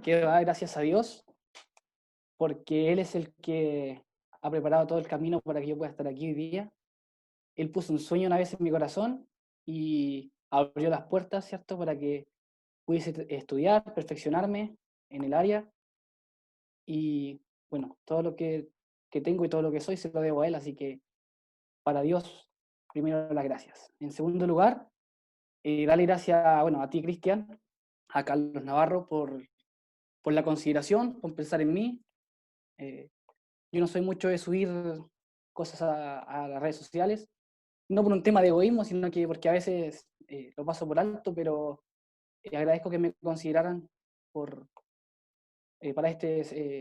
quiero dar gracias a Dios porque Él es el que ha preparado todo el camino para que yo pueda estar aquí hoy día. Él puso un sueño una vez en mi corazón y abrió las puertas, ¿cierto?, para que pudiese estudiar, perfeccionarme en el área y, bueno, todo lo que tengo y todo lo que soy se lo debo a Él, así que para Dios, primero las gracias. En segundo lugar, darle gracias, bueno, a ti, Cristian, a Carlos Navarro por la consideración, por pensar en mí. Eh, yo no soy mucho de subir cosas a las redes sociales, no por un tema de egoísmo, sino que porque a veces lo paso por alto, pero agradezco que me consideraran por, para esta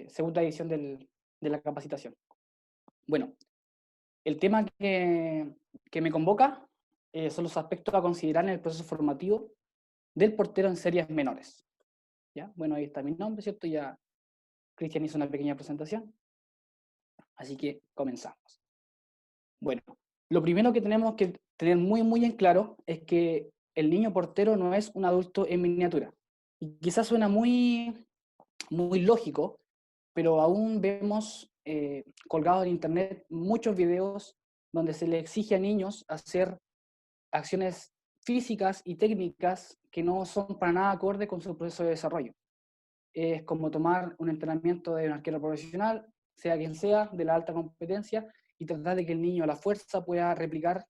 segunda edición de la capacitación. Bueno, el tema que me convoca son los aspectos a considerar en el proceso formativo del portero en series menores. ¿Ya? Bueno, ahí está mi nombre, ¿cierto? Ya Cristian hizo una pequeña presentación, así que comenzamos. Bueno, lo primero que tenemos que tener muy en claro es que el niño portero no es un adulto en miniatura. Y quizás suena muy lógico, pero aún vemos colgados en internet muchos videos donde se le exige a niños hacer acciones físicas y técnicas que no son para nada acorde con su proceso de desarrollo. Es como tomar un entrenamiento de un arquero profesional, sea quien sea, de la alta competencia, y tratar de que el niño a la fuerza pueda replicar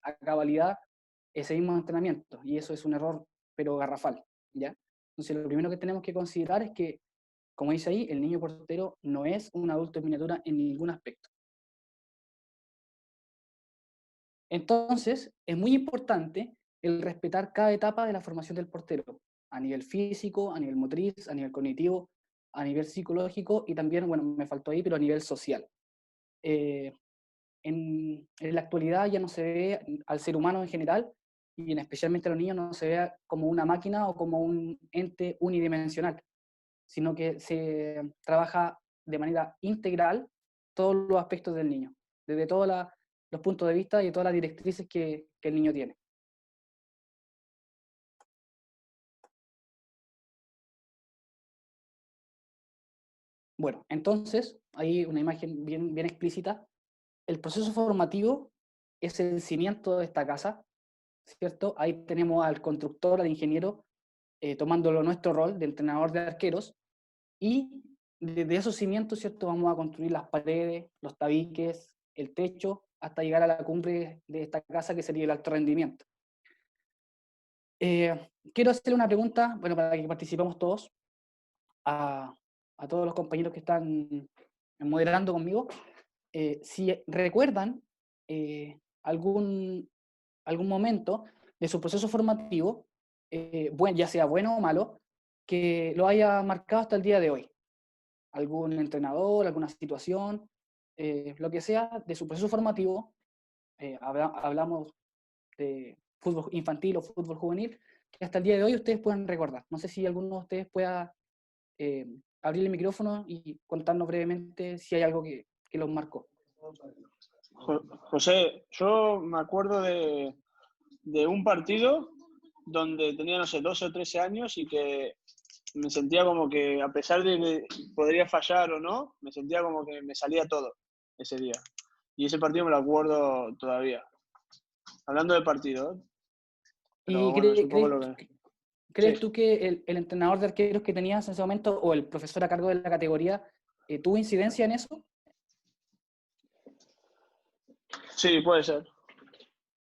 a cabalidad ese mismo entrenamiento. Y eso es un error, pero garrafal, ¿ya? Entonces, lo primero que tenemos que considerar es que, como dice ahí, el niño portero no es un adulto en miniatura en ningún aspecto. Entonces, es muy importante el respetar cada etapa de la formación del portero, a nivel físico, a nivel motriz, a nivel cognitivo, a nivel psicológico y también, bueno, me faltó ahí, pero a nivel social. Eh, en la actualidad ya no se ve al ser humano en general, y en especialmente a los niños, no se ve como una máquina o como un ente unidimensional, sino que se trabaja de manera integral todos los aspectos del niño, desde todos los puntos de vista y todas las directrices que el niño tiene. Bueno, entonces, hay una imagen bien explícita. El proceso formativo es el cimiento de esta casa, ¿cierto? Ahí tenemos al constructor, al ingeniero, tomándolo nuestro rol de entrenador de arqueros, y desde esos cimientos, ¿cierto? Vamos a construir las paredes, los tabiques, el techo, hasta llegar a la cumbre de esta casa, que sería el alto rendimiento. Quiero hacerle una pregunta, bueno, para que participemos todos, a, a todos los compañeros que están moderando conmigo. Si recuerdan algún, algún momento de su proceso formativo, ya sea bueno o malo, que lo haya marcado hasta el día de hoy. Algún entrenador, alguna situación, lo que sea, de su proceso formativo. Hablamos de fútbol infantil o fútbol juvenil, que hasta el día de hoy ustedes pueden recordar. No sé si alguno de ustedes pueda eh, abrir el micrófono y contarnos brevemente si hay algo que los marcó. José, yo me acuerdo de un partido donde tenía, no sé, 12 o 13 años y que me sentía como que, a pesar de que podría fallar o no, me sentía como que me salía todo ese día. Y ese partido me lo acuerdo todavía. Hablando de partido, ¿eh? Pero ¿Y bueno, es un poco lo que... Sí, crees tú que el entrenador de arqueros que tenías en ese momento o el profesor a cargo de la categoría tuvo incidencia en eso? sí, puede ser.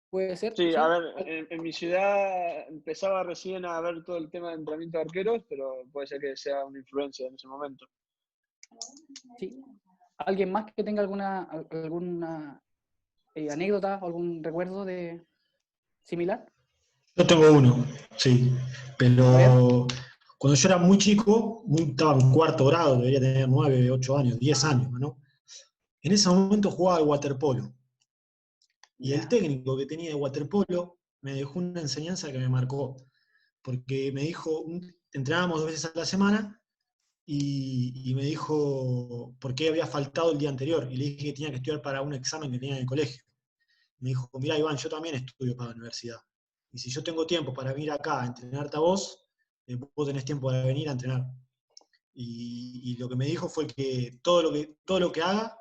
¿Puede ser? Sí, a ¿Sí? ver, en mi ciudad empezaba recién a ver todo el tema de entrenamiento de arqueros, pero puede ser que sea una influencia en ese momento. ¿Sí? ¿Alguien más que tenga alguna anécdota o algún recuerdo de similar? Yo tengo uno, sí, A ver. pero cuando yo era muy chico, estaba en cuarto grado, debería tener 9, 8 años, 10 años, ¿no? En ese momento jugaba al waterpolo. Y el Ya. técnico que tenía de waterpolo me dejó una enseñanza que me marcó, porque me dijo, entrenábamos 2 veces a la semana, y me dijo por qué había faltado el día anterior, y le dije que tenía que estudiar para un examen que tenía en el colegio. Me dijo, mirá Iván, yo también estudio para la universidad, y si yo tengo tiempo para venir acá a entrenarte a vos, vos tenés tiempo para venir a entrenar. Y lo que me dijo fue que todo lo que haga,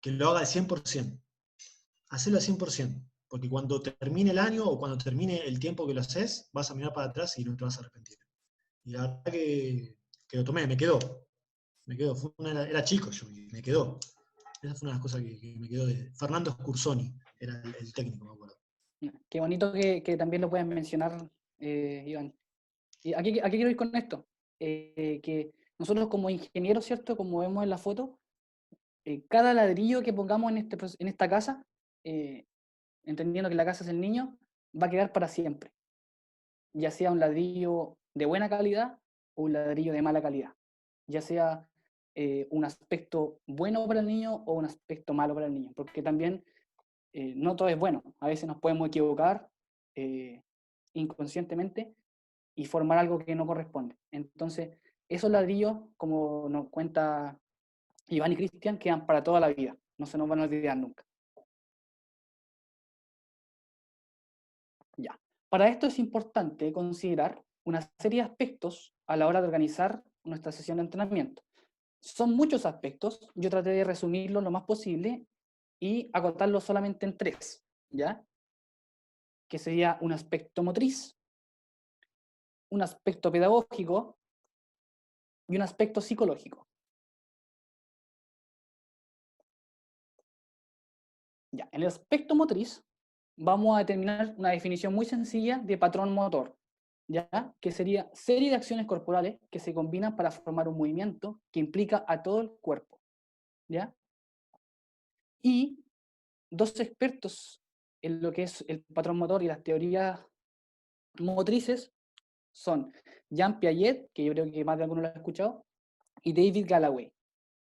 que lo haga al 100%. Hacelo al 100%. Porque cuando termine el año o cuando termine el tiempo que lo haces, vas a mirar para atrás y no te vas a arrepentir. Y la verdad que lo tomé, me quedó. Era chico yo y me quedó. Esa fue una de las cosas que me quedó de Fernando Scursoni, era el técnico, me acuerdo. Qué bonito que también lo puedan mencionar, Iván. ¿Y a qué quiero ir con esto? Que nosotros como ingenieros, ¿cierto? Como vemos en la foto, cada ladrillo que pongamos en esta casa, eh, entendiendo que la casa es el niño, va a quedar para siempre. Ya sea un ladrillo de buena calidad o un ladrillo de mala calidad. Ya sea un aspecto bueno para el niño o un aspecto malo para el niño. Porque también no todo es bueno. A veces nos podemos equivocar inconscientemente y formar algo que no corresponde. Entonces, esos ladrillos, como nos cuenta Iván y Cristian, quedan para toda la vida. No se nos van a olvidar nunca. Ya. Para esto es importante considerar una serie de aspectos a la hora de organizar nuestra sesión de entrenamiento. Son muchos aspectos, yo traté de resumirlos lo más posible y acotarlos solamente en 3, ¿ya? Que sería un aspecto motriz, un aspecto pedagógico y un aspecto psicológico. Ya, en el aspecto motriz vamos a determinar una definición muy sencilla de patrón motor, ¿ya? Que sería serie de acciones corporales que se combinan para formar un movimiento que implica a todo el cuerpo, ¿ya? Y dos expertos en lo que es el patrón motor y las teorías motrices son Jean Piaget, que yo creo que más de alguno lo ha escuchado, y David Galloway,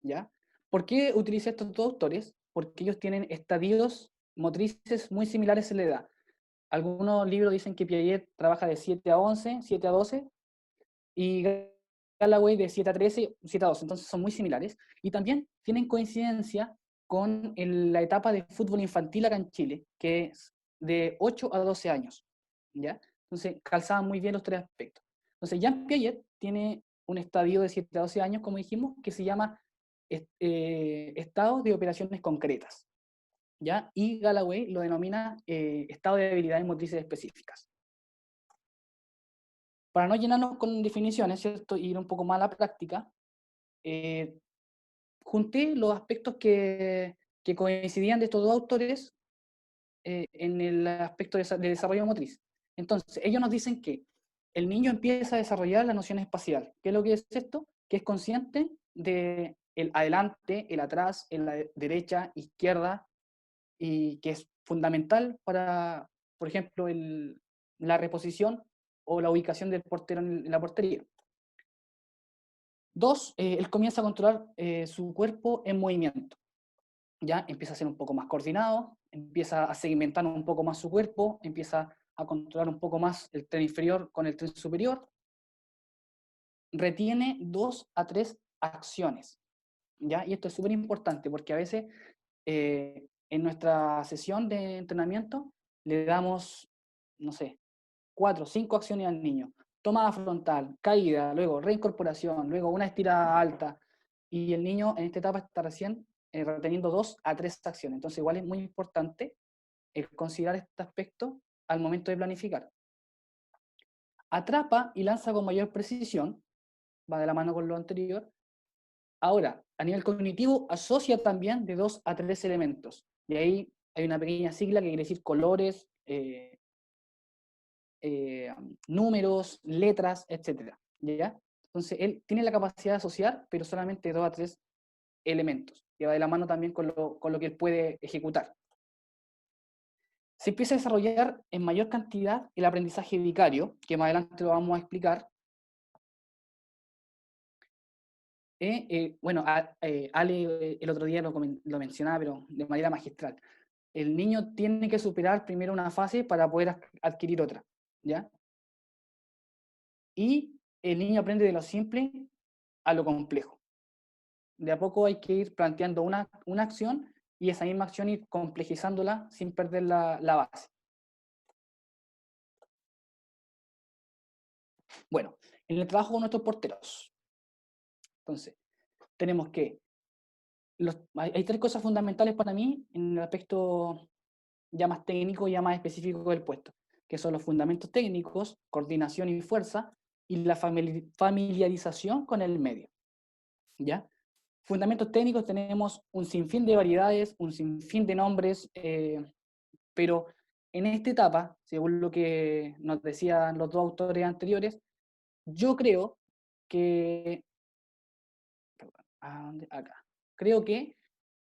¿ya? ¿Por qué utilicé estos dos autores? Porque ellos tienen estadios motrices muy similares en la edad. Algunos libros dicen que Piaget trabaja de 7 a 11, 7 a 12, y Galloway de 7 a 13, 7 a 12. Entonces son muy similares. Y también tienen coincidencia con la etapa de fútbol infantil acá en Chile, que es de 8 a 12 años, ¿ya? Entonces calzaban muy bien los 3 aspectos. Entonces Jean Piaget tiene un estadio de 7 a 12 años, como dijimos, que se llama estado de operaciones concretas, ¿ya? Y Galloway lo denomina estado de habilidades motrices específicas. Para no llenarnos con definiciones, ¿cierto? Y ir un poco más a la práctica, junté los aspectos que coincidían de estos dos autores en el aspecto de desarrollo motriz. Entonces, ellos nos dicen que el niño empieza a desarrollar la noción espacial. ¿Qué es lo que es esto? Que es consciente de el adelante, el atrás, en la derecha, izquierda, y que es fundamental para, por ejemplo, la reposición o la ubicación del portero en la portería. 2, él comienza a controlar su cuerpo en movimiento. Ya empieza a ser un poco más coordinado, empieza a segmentar un poco más su cuerpo, empieza a controlar un poco más el tren inferior con el tren superior. Retiene 2 a 3 acciones. ¿Ya? Y esto es súper importante porque a veces en nuestra sesión de entrenamiento le damos, no sé, 4 o 5 acciones al niño. Tomada frontal, caída, luego reincorporación, luego una estirada alta. Y el niño en esta etapa está recién reteniendo 2 a 3 acciones. Entonces igual es muy importante considerar este aspecto al momento de planificar. Atrapa y lanza con mayor precisión, va de la mano con lo anterior. Ahora, a nivel cognitivo, asocia también de 2 a 3 elementos. Y ahí hay una pequeña sigla que quiere decir colores, números, letras, etc. ¿Ya? Entonces, él tiene la capacidad de asociar, pero solamente 2 a 3 elementos, que va de la mano también con lo que él puede ejecutar. Se empieza a desarrollar en mayor cantidad el aprendizaje vicario, que más adelante lo vamos a explicar. Bueno, Ale el otro día lo mencionaba, pero de manera magistral. El niño tiene que superar primero una fase para poder adquirir otra, ¿ya? Y el niño aprende de lo simple a lo complejo. De a poco hay que ir planteando una acción y esa misma acción ir complejizándola sin perder la base. Bueno, en el trabajo con nuestros porteros. Entonces, tenemos que, hay tres cosas fundamentales para mí en el aspecto ya más técnico, ya más específico del puesto, que son los fundamentos técnicos, coordinación y fuerza, y la familiarización con el medio, ¿ya? Fundamentos técnicos tenemos un sinfín de variedades, un sinfín de nombres, pero en esta etapa, según lo que nos decían los dos autores anteriores, yo creo que, acá, creo que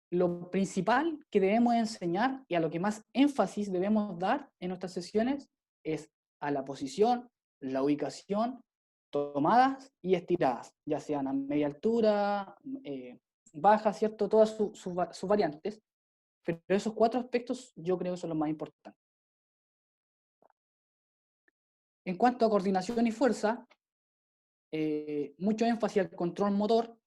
lo principal que debemos enseñar y a lo que más énfasis debemos dar en nuestras sesiones es a la posición, la ubicación, tomadas y estiradas, ya sean a media altura, baja, ¿cierto? Todas sus variantes, pero esos cuatro aspectos yo creo que son los más importantes. En cuanto a coordinación y fuerza, mucho énfasis al control motor,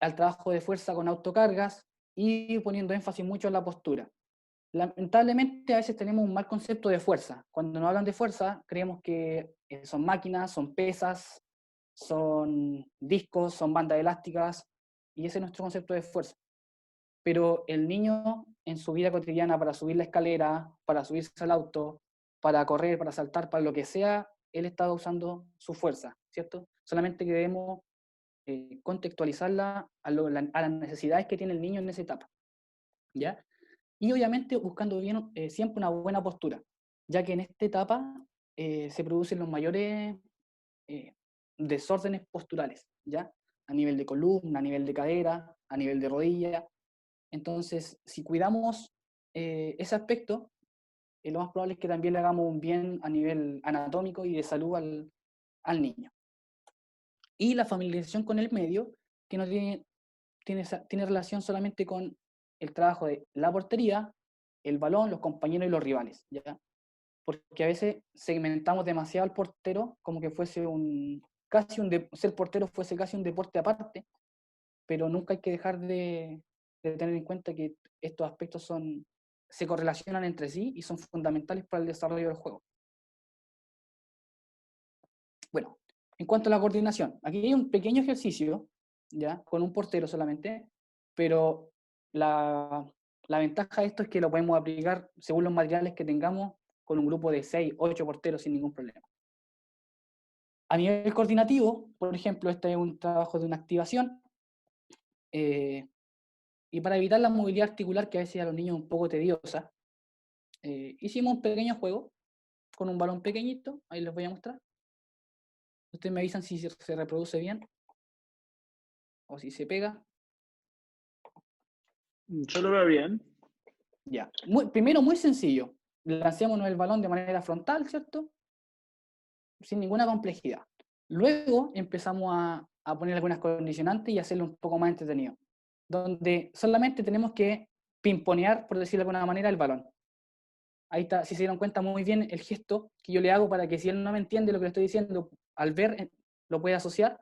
al trabajo de fuerza con autocargas y poniendo énfasis mucho en la postura. Lamentablemente a veces tenemos un mal concepto de fuerza. Cuando nos hablan de fuerza, creemos que son máquinas, son pesas, son discos, son bandas elásticas, y ese es nuestro concepto de fuerza. Pero el niño en su vida cotidiana, para subir la escalera, para subirse al auto, para correr, para saltar, para lo que sea, él está usando su fuerza, ¿cierto? Solamente que debemos contextualizarla a las necesidades que tiene el niño en esa etapa, ¿ya? Y obviamente buscando bien, siempre una buena postura, ya que en esta etapa se producen los mayores desórdenes posturales, ¿ya? A nivel de columna, a nivel de cadera, a nivel de rodilla. Entonces, si cuidamos ese aspecto, lo más probable es que también le hagamos un bien a nivel anatómico y de salud al niño. Y la familiarización con el medio, que no tiene relación solamente con el trabajo de la portería, el balón, los compañeros y los rivales, ¿ya? Porque a veces segmentamos demasiado al portero como que fuese ser portero fuese casi un deporte aparte, pero nunca hay que dejar de tener en cuenta que estos aspectos se correlacionan entre sí y son fundamentales para el desarrollo del juego. Bueno, en cuanto a la coordinación, aquí hay un pequeño ejercicio, ¿ya? Con un portero solamente, pero la ventaja de esto es que lo podemos aplicar según los materiales que tengamos con un grupo de 6, 8 porteros sin ningún problema. A nivel coordinativo, por ejemplo, este es un trabajo de una activación, y para evitar la movilidad articular que a veces a los niños es un poco tediosa, hicimos un pequeño juego con un balón pequeñito, ahí les voy a mostrar. Ustedes me avisan si se reproduce bien o si se pega. Yo lo veo bien. Ya. Primero, muy sencillo. Lancémonos el balón de manera frontal, ¿cierto? Sin ninguna complejidad. Luego empezamos a poner algunas condicionantes y hacerlo un poco más entretenido. Donde solamente tenemos que pimponear, por decirlo de alguna manera, el balón. Ahí está, si se dieron cuenta muy bien el gesto que yo le hago para que si él no me entiende lo que le estoy diciendo, al ver lo puede asociar.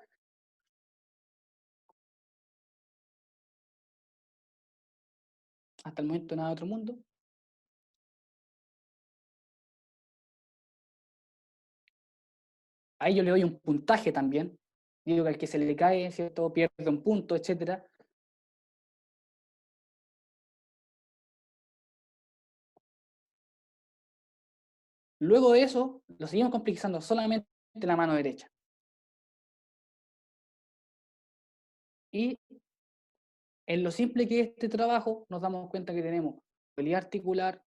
Hasta el momento nada de otro mundo. Ahí yo le doy un puntaje también. Digo que al que se le cae, ¿cierto? Pierde un punto, etc. Luego de eso, lo seguimos complejizando solamente la mano derecha. Y en lo simple que es este trabajo, nos damos cuenta que tenemos movilidad articular,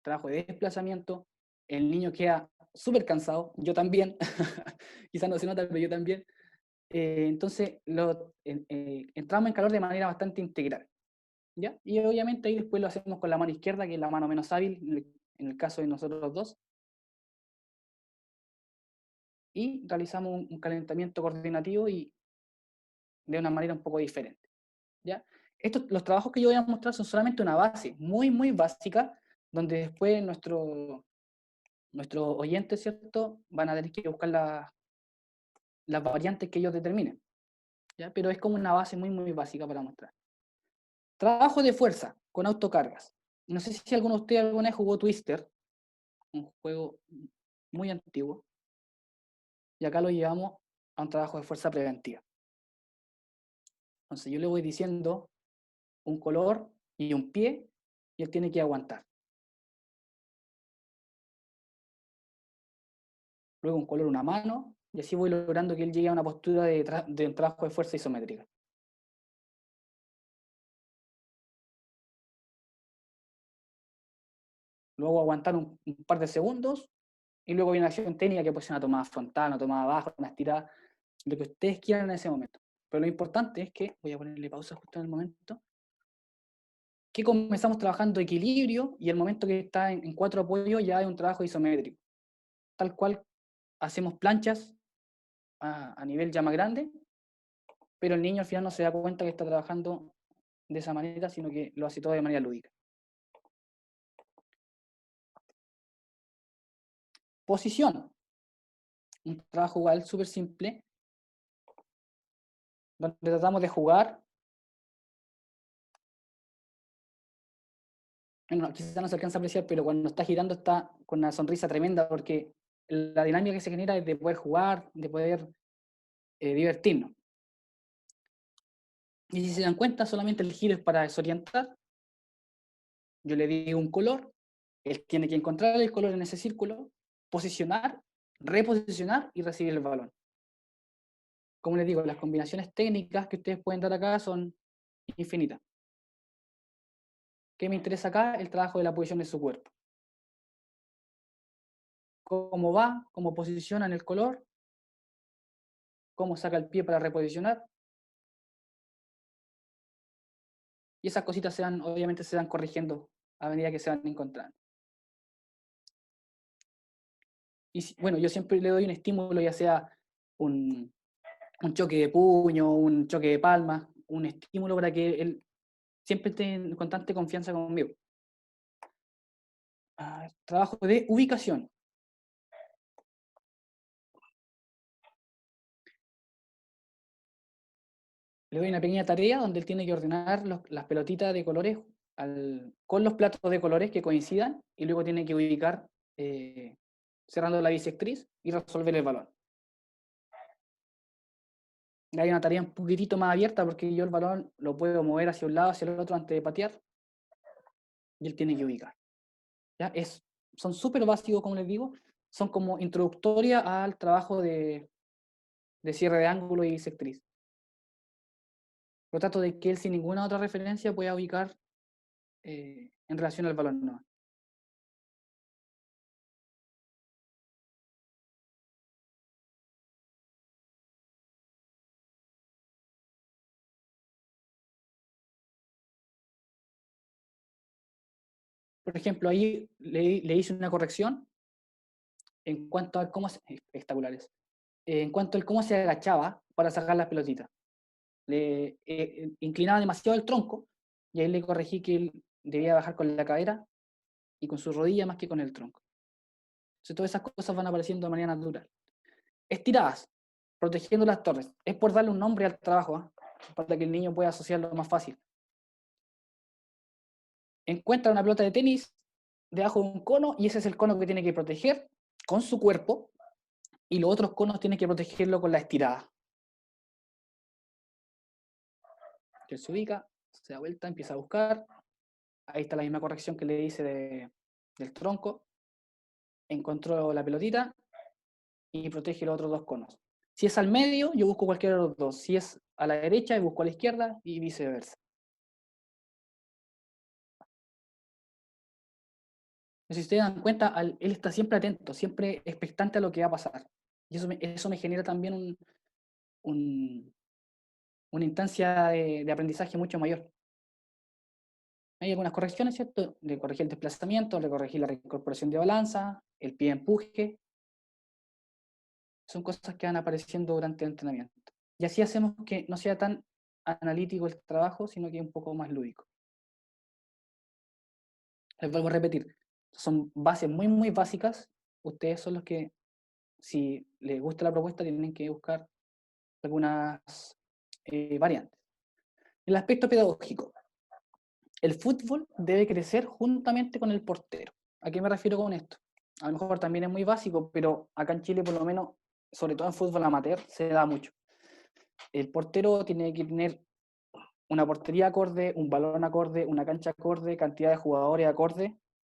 trabajo de desplazamiento, el niño queda súper cansado, yo también, quizás no se nota, pero yo también. Entonces, entramos en calor de manera bastante integral, ¿ya? Y obviamente ahí después lo hacemos con la mano izquierda, que es la mano menos hábil, en el caso de nosotros dos. Y realizamos un calentamiento coordinativo y de una manera un poco diferente, ¿ya? Los trabajos que yo voy a mostrar son solamente una base muy, muy básica, donde después nuestros oyentes, ¿cierto?, van a tener que buscar las variantes que ellos determinen, ¿ya? Pero es como una base muy, muy básica para mostrar. Trabajo de fuerza con autocargas. No sé si alguno de ustedes alguna vez jugó Twister, un juego muy antiguo, y acá lo llevamos a un trabajo de fuerza preventiva. Entonces yo le voy diciendo un color y un pie, y él tiene que aguantar. Luego un color, una mano, y así voy logrando que él llegue a una postura de un trabajo de fuerza isométrica. Luego aguantar un par de segundos, y luego viene la acción técnica, que puede ser una tomada frontal, una tomada baja, una estirada, lo que ustedes quieran en ese momento. Pero lo importante es que, voy a ponerle pausa justo en el momento, que comenzamos trabajando equilibrio, y el momento que está en 4 apoyos ya es un trabajo isométrico. Tal cual hacemos planchas a nivel ya más grande, pero el niño al final no se da cuenta que está trabajando de esa manera, sino que lo hace todo de manera lúdica. Posición. Un trabajo igual súper simple, donde tratamos de jugar. Bueno, quizás no se alcanza a apreciar, pero cuando está girando está con una sonrisa tremenda, porque la dinámica que se genera es de poder jugar, de poder divertirnos. Y si se dan cuenta, solamente el giro es para desorientar. Yo le digo un color, él tiene que encontrar el color en ese círculo, posicionar, reposicionar y recibir el balón. Como les digo, las combinaciones técnicas que ustedes pueden dar acá son infinitas. ¿Qué me interesa acá? El trabajo de la posición de su cuerpo. Cómo va, cómo posiciona en el color, cómo saca el pie para reposicionar. Y esas cositas obviamente se van corrigiendo a medida que se van encontrando. Y bueno, yo siempre le doy un estímulo, ya sea un choque de puño, un choque de palmas, un estímulo para que él siempre esté en constante confianza conmigo. Trabajo de ubicación. Le doy una pequeña tarea donde él tiene que ordenar las pelotitas de colores con los platos de colores que coincidan, y luego tiene que ubicar cerrando la bisectriz y resolver el balón. Hay una tarea un poquitito más abierta porque yo el balón lo puedo mover hacia un lado, hacia el otro antes de patear, y él tiene que ubicar. ¿Ya? Son súper básicos, como les digo, son como introductoria al trabajo de cierre de ángulo y bisectriz. Lo trato de que él sin ninguna otra referencia pueda ubicar en relación al balón, ¿no? Por ejemplo, ahí le hice una corrección en cuanto a cómo espectaculares. En cuanto a cómo se agachaba para sacar las pelotitas. Le inclinaba demasiado el tronco, y ahí le corregí que él debía bajar con la cadera y con su rodilla más que con el tronco. Entonces todas esas cosas van apareciendo de manera natural. Estiradas, protegiendo las torres. Es por darle un nombre al trabajo, para que el niño pueda asociarlo más fácil. Encuentra una pelota de tenis debajo de un cono, y ese es el cono que tiene que proteger con su cuerpo, y los otros conos tienen que protegerlo con la estirada. Él se ubica, se da vuelta, empieza a buscar. Ahí está la misma corrección que le hice del tronco. Encontró la pelotita y protege los otros dos conos. Si es al medio, yo busco cualquiera de los dos. Si es a la derecha, yo busco a la izquierda, y viceversa. Si ustedes dan cuenta, él está siempre atento, siempre expectante a lo que va a pasar. Y eso me genera también una instancia de aprendizaje mucho mayor. Hay algunas correcciones, ¿cierto? Le corregí el desplazamiento, le corregí la reincorporación de balanza, el pie empuje. Son cosas que van apareciendo durante el entrenamiento. Y así hacemos que no sea tan analítico el trabajo, sino que un poco más lúdico. Les vuelvo a repetir, son bases muy, muy básicas. Ustedes son los que, si les gusta la propuesta, tienen que buscar algunas variantes. El aspecto pedagógico. El fútbol debe crecer juntamente con el portero. ¿A qué me refiero con esto? A lo mejor también es muy básico, pero acá en Chile por lo menos sobre todo en fútbol amateur, se da mucho. El portero tiene que tener una portería acorde, un balón acorde, una cancha acorde, cantidad de jugadores acorde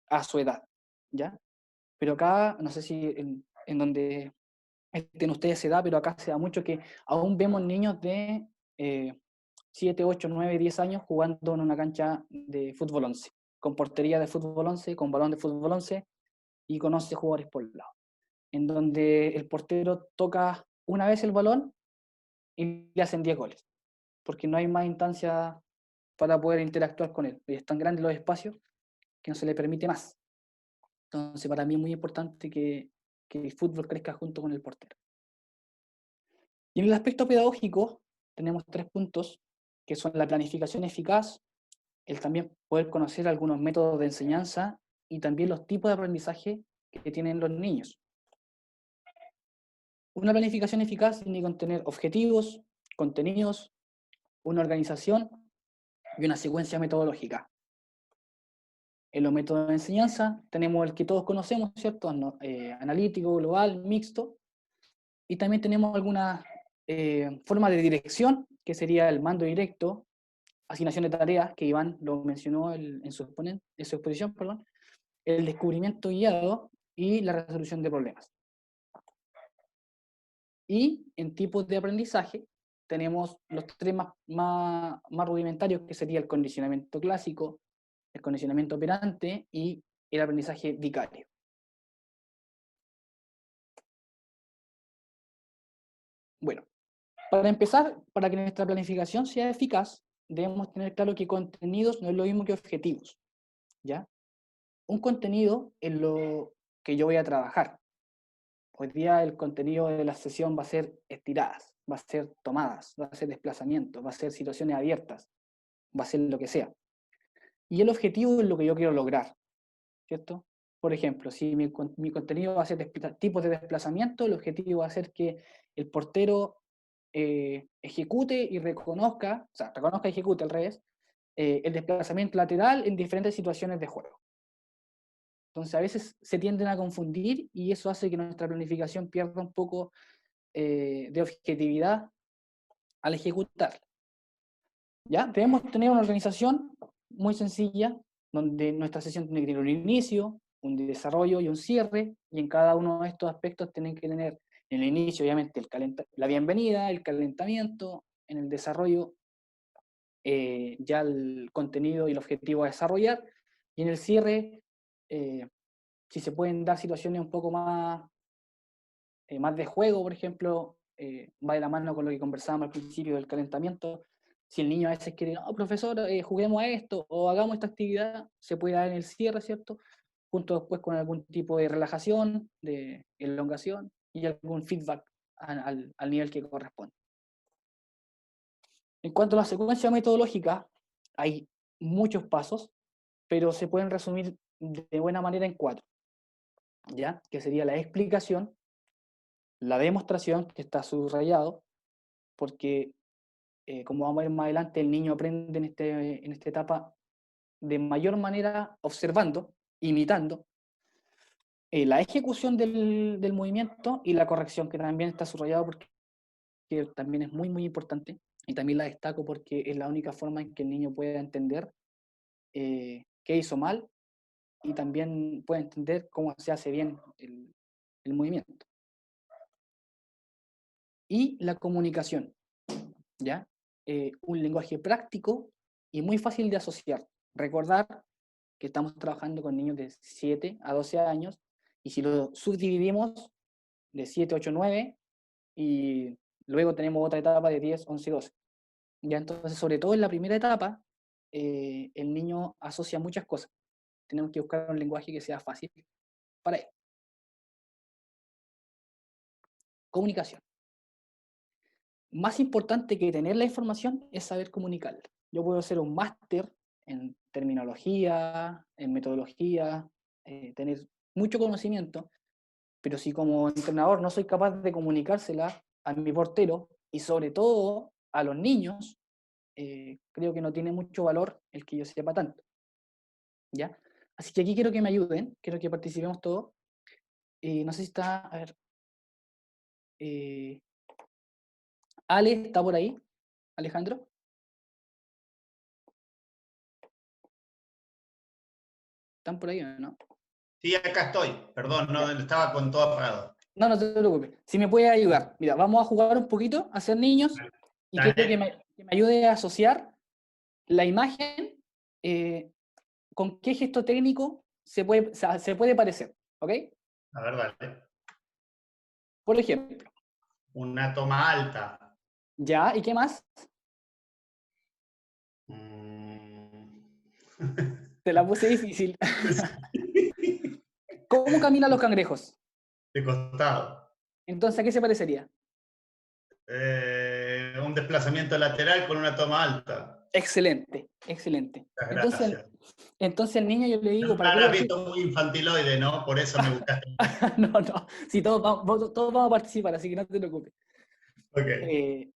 a su edad, ¿ya? Pero acá, no sé si en donde estén ustedes se da, pero acá se da mucho que aún vemos niños de 7, 8, 9, 10 años jugando en una cancha de fútbol 11, con portería de fútbol 11, con balón de fútbol 11 y con 11 jugadores por el lado, en donde el portero toca una vez el balón y le hacen 10 goles, porque no hay más instancia para poder interactuar con él. Y es tan grande los espacios que no se le permite más. Entonces, para mí es muy importante que el fútbol crezca junto con el portero. Y en el aspecto pedagógico tenemos 3 puntos, que son la planificación eficaz, el también poder conocer algunos métodos de enseñanza y también los tipos de aprendizaje que tienen los niños. Una planificación eficaz tiene que contener objetivos, contenidos, una organización y una secuencia metodológica. En los métodos de enseñanza tenemos el que todos conocemos, ¿cierto? Analítico, global, mixto. Y también tenemos algunas formas de dirección, que sería el mando directo, asignación de tareas, que Iván lo mencionó en su exposición, perdón, el descubrimiento guiado y la resolución de problemas. Y en tipos de aprendizaje tenemos los 3 más rudimentarios, que sería el condicionamiento clásico, el condicionamiento operante y el aprendizaje vicario. Bueno, para empezar, para que nuestra planificación sea eficaz, debemos tener claro que contenidos no es lo mismo que objetivos, ¿ya? Un contenido es lo que yo voy a trabajar. Hoy día el contenido de la sesión va a ser estiradas, va a ser tomadas, va a ser desplazamientos, va a ser situaciones abiertas, va a ser lo que sea. Y el objetivo es lo que yo quiero lograr, ¿cierto? Por ejemplo, si mi contenido va a ser tipos de desplazamiento, el objetivo va a ser que el portero ejecute y reconozca, o sea, reconozca y ejecute al revés, el desplazamiento lateral en diferentes situaciones de juego. Entonces, a veces se tienden a confundir y eso hace que nuestra planificación pierda un poco de objetividad al ejecutar. ¿Ya? Debemos tener una organización muy sencilla, donde nuestra sesión tiene que tener un inicio, un desarrollo y un cierre, y en cada uno de estos aspectos tienen que tener en el inicio, obviamente, la bienvenida, el calentamiento, en el desarrollo, ya el contenido y el objetivo a desarrollar, y en el cierre, si se pueden dar situaciones un poco más de juego, por ejemplo, va de la mano con lo que conversábamos al principio del calentamiento. Si el niño a veces quiere, no, profesor, juguemos a esto o hagamos esta actividad, se puede dar en el cierre, ¿cierto? Junto después con algún tipo de relajación, de elongación y algún feedback al nivel que corresponde. En cuanto a la secuencia metodológica, hay muchos pasos, pero se pueden resumir de buena manera en 4, ¿ya? Que sería la explicación, la demostración, que está subrayado, porque como vamos a ver más adelante, el niño aprende en esta etapa de mayor manera observando, imitando, la ejecución del movimiento y la corrección, que también está subrayado porque también es muy, muy importante, y también la destaco porque es la única forma en que el niño pueda entender qué hizo mal y también puede entender cómo se hace bien el movimiento. Y la comunicación, ¿ya? Un lenguaje práctico y muy fácil de asociar. Recordar que estamos trabajando con niños de 7 a 12 años, y si lo subdividimos de 7, 8, 9, y luego tenemos otra etapa de 10, 11, 12. Ya entonces, sobre todo en la primera etapa, el niño asocia muchas cosas. Tenemos que buscar un lenguaje que sea fácil para él. Comunicación. Más importante que tener la información es saber comunicarla. Yo puedo hacer un máster en terminología, en metodología, tener mucho conocimiento, pero si como entrenador no soy capaz de comunicársela a mi portero y sobre todo a los niños, creo que no tiene mucho valor el que yo sepa tanto, ¿ya? Así que aquí quiero que me ayuden, quiero que participemos todos. No sé si está, a ver, Ale, ¿está por ahí? Alejandro. ¿Están por ahí o no? Sí, acá estoy. Perdón, no Ya. estaba con todo apagado. No, no te preocupes. Si me puedes ayudar. Mira, vamos a jugar un poquito, a ser niños, y quiero que Dale. me ayude a asociar la imagen con qué gesto técnico se puede parecer. ¿Ok? A ver, dale. Por ejemplo, Una toma alta. ya, ¿y qué más? Mm. Te la puse difícil. ¿Cómo caminan los cangrejos? De costado. Entonces, ¿a qué se parecería? Un desplazamiento lateral con una toma alta. Excelente, excelente. Muchas Entonces, gracias. entonces al niño yo le digo, Me ¿para qué lo habrás haces? visto muy infantiloide, ¿no? Por eso me buscaste. No, no, sí, todos vamos a participar, así que no te preocupes. Ok.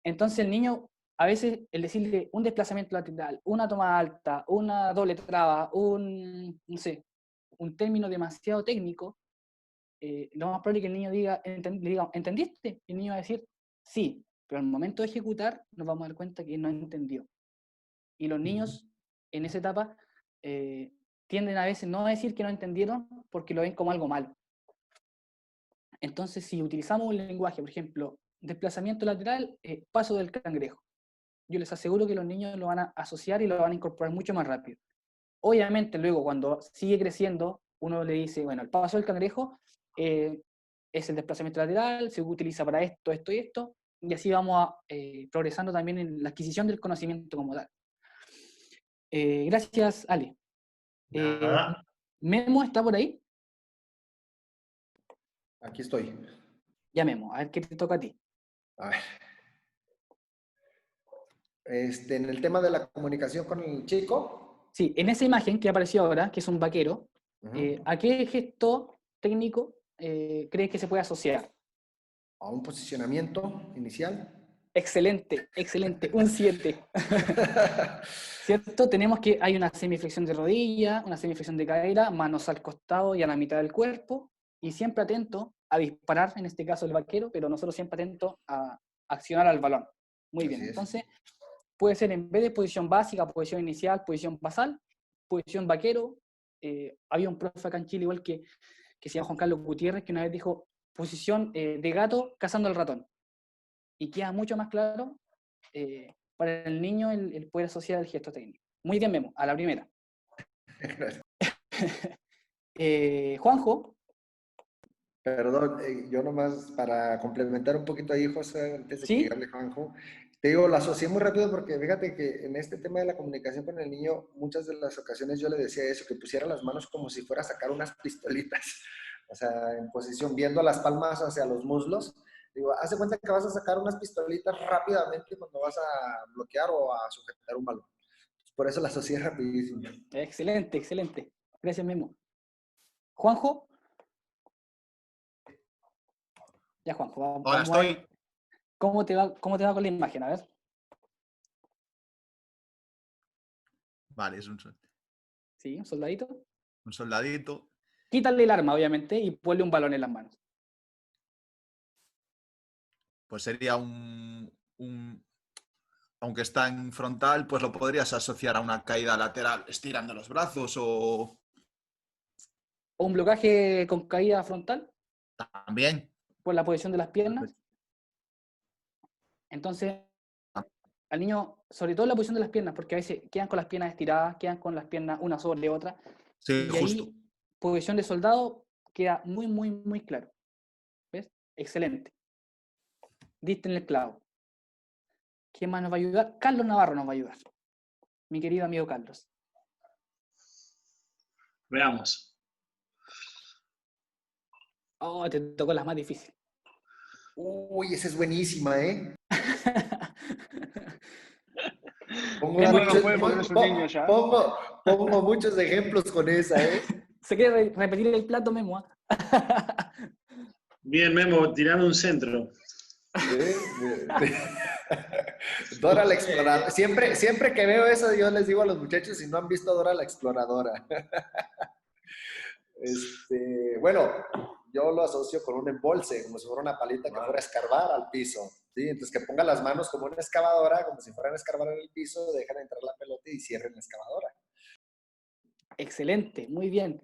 Entonces el niño, a veces, el decirle un desplazamiento lateral, una toma alta, una doble traba, no sé, un término demasiado técnico, lo más probable es que el niño le diga, ¿entendiste? Y el niño va a decir, sí, pero al momento de ejecutar nos vamos a dar cuenta que no entendió. Y los niños en esa etapa tienden a veces no a decir que no entendieron porque lo ven como algo malo. Entonces, si utilizamos un lenguaje, por ejemplo, desplazamiento lateral, paso del cangrejo, yo les aseguro que los niños lo van a asociar y lo van a incorporar mucho más rápido. Obviamente, luego, cuando sigue creciendo, uno le dice, bueno, el paso del cangrejo es el desplazamiento lateral, se utiliza para esto, esto y esto, y así vamos progresando también en la adquisición del conocimiento como tal. Gracias, Ale. Nada. Memo, ¿está por ahí? Aquí estoy. Ya, Memo, a ver qué te toca a ti. A ver. En el tema de la comunicación con el chico. Sí, en esa imagen que apareció ahora, que es un vaquero, ¿a qué gesto técnico crees que se puede asociar? A un posicionamiento inicial. Excelente, excelente, un 7. ¿Cierto? Tenemos que hay una semiflexión de rodilla, una semiflexión de cadera, manos al costado y a la mitad del cuerpo, y siempre atento a disparar, en este caso el vaquero, pero nosotros siempre atentos a accionar al balón. Muy bien, Así es. entonces puede ser en vez de posición básica, posición inicial, posición basal, posición vaquero. Había un profe acá en Chile igual que se llama Juan Carlos Gutiérrez, que una vez dijo posición de gato cazando al ratón. Y queda mucho más claro para el niño el poder asociar el gesto técnico. Muy bien, Memo, a la primera. Juanjo. Perdón, yo nomás para complementar un poquito ahí, José, antes de ¿Sí? que hable Juanjo, te digo, lo asocié muy rápido porque fíjate que en este tema de la comunicación con el niño, muchas de las ocasiones yo le decía eso, que pusiera las manos como si fuera a sacar unas pistolitas, o sea, en posición, viendo las palmas hacia los muslos. Digo, haz de cuenta que vas a sacar unas pistolitas rápidamente cuando vas a bloquear o a sujetar un balón. Por eso la asocié rapidísimo. Excelente, excelente. Gracias, Memo. Juanjo. Ya, Juanjo, Ahora vamos a ver estoy. cómo te va con la imagen, a ver. Vale, es Sí, un soldadito. un soldadito. Quítale el arma, obviamente, y ponle un balón en las manos. Pues sería aunque está en frontal, pues lo podrías asociar a una caída lateral, estirando los brazos o O un blocaje con caída frontal también. por la posición de las piernas. Entonces, al niño, sobre todo en la posición de las piernas, porque a veces quedan con las piernas estiradas, quedan con las piernas una sobre otra. Sí, Y justo. ahí, posición de soldado, queda muy, muy, muy claro. ¿Ves? Excelente. Diste en el clavo. ¿Quién más nos va a ayudar? Carlos Navarro nos va a ayudar. Mi querido amigo Carlos. Veamos. Oh, te tocó las más difíciles. Uy, esa es buenísima, ¿eh? Pongo, Memo, no puede poner su niño ya. pongo muchos ejemplos con esa, ¿eh? ¿Se quiere repetir el plato, Memo? Bien, Memo, tirando un centro. Dora la Exploradora. Siempre que veo eso, yo les digo a los muchachos si no han visto Dora la Exploradora. Bueno, yo lo asocio con un embolse, como si fuera una palita que fuera a escarbar al piso. ¿Sí? Entonces que ponga las manos como una excavadora, como si fueran a escarbar en el piso, dejan entrar la pelota y cierren la excavadora. Excelente, muy bien.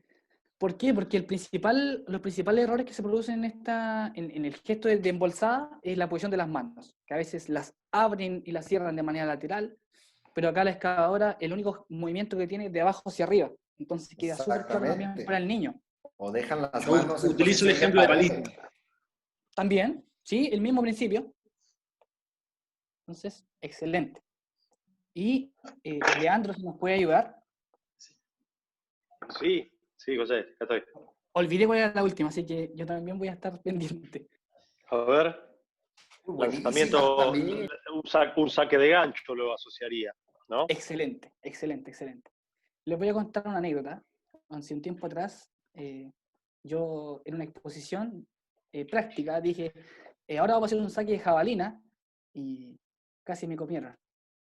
¿Por qué? Porque los principales errores que se producen en el gesto de embolsada es la posición de las manos, que a veces las abren y las cierran de manera lateral, pero acá la excavadora, el único movimiento que tiene es de abajo hacia arriba, entonces queda súper claro también para el niño. O dejan las Yo manos en utilizo el posición ejemplo de pared. palito. También, ¿sí? El mismo principio. Entonces, excelente. Y Leandro, si nos puede ayudar. Sí, José, ya estoy. Olvidé cuál era la última, así que yo también voy a estar pendiente. A ver, lanzamiento, También. un saque de gancho lo asociaría, ¿no? Excelente, excelente, excelente. Les voy a contar una anécdota. Hace un tiempo atrás, yo en una exposición práctica dije, ahora vamos a hacer un saque de jabalina, y casi me comieron.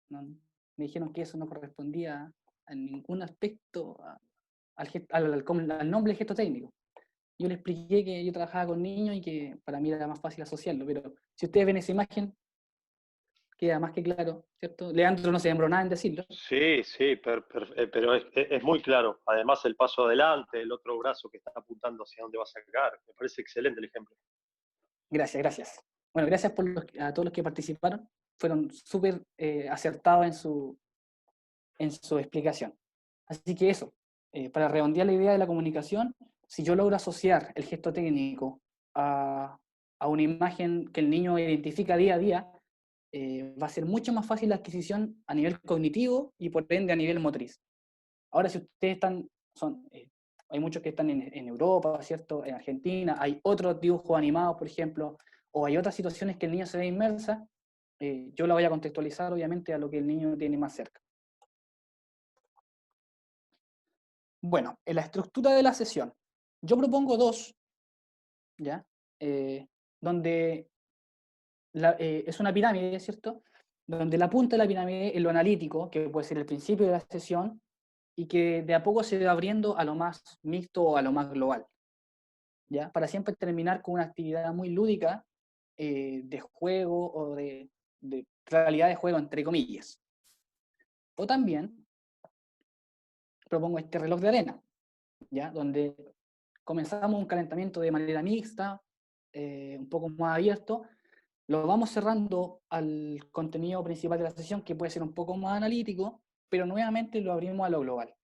¿No? Me dijeron que eso no correspondía a ningún aspecto al nombre del gesto técnico. Yo le expliqué que yo trabajaba con niños y que para mí era más fácil asociarlo, pero si ustedes ven esa imagen, queda más que claro, ¿cierto? Leandro no se demoró nada en decirlo. Sí, pero es muy claro. Además, el paso adelante, el otro brazo que está apuntando hacia dónde va a sacar. Me parece excelente el ejemplo. Gracias, gracias. Bueno, gracias a todos los que participaron. Fueron súper acertados en su explicación. Así que eso, para redondear la idea de la comunicación, si yo logro asociar el gesto técnico a una imagen que el niño identifica día a día, va a ser mucho más fácil la adquisición a nivel cognitivo y por ende a nivel motriz. Ahora, si ustedes hay muchos que están en Europa, ¿cierto? En Argentina, hay otros dibujos animados, por ejemplo, o hay otras situaciones que el niño se ve inmersa, yo la voy a contextualizar, obviamente, a lo que el niño tiene más cerca. Bueno, en la estructura de la sesión, yo propongo dos, ¿ya? Donde es una pirámide, ¿cierto? Donde la punta de la pirámide es lo analítico, que puede ser el principio de la sesión, y que de a poco se va abriendo a lo más mixto o a lo más global, ¿ya? Para siempre terminar con una actividad muy lúdica de juego o de realidad de juego, entre comillas. O también propongo este reloj de arena, ¿ya? Donde comenzamos un calentamiento de manera mixta, un poco más abierto, lo vamos cerrando al contenido principal de la sesión, que puede ser un poco más analítico, pero nuevamente lo abrimos a lo global.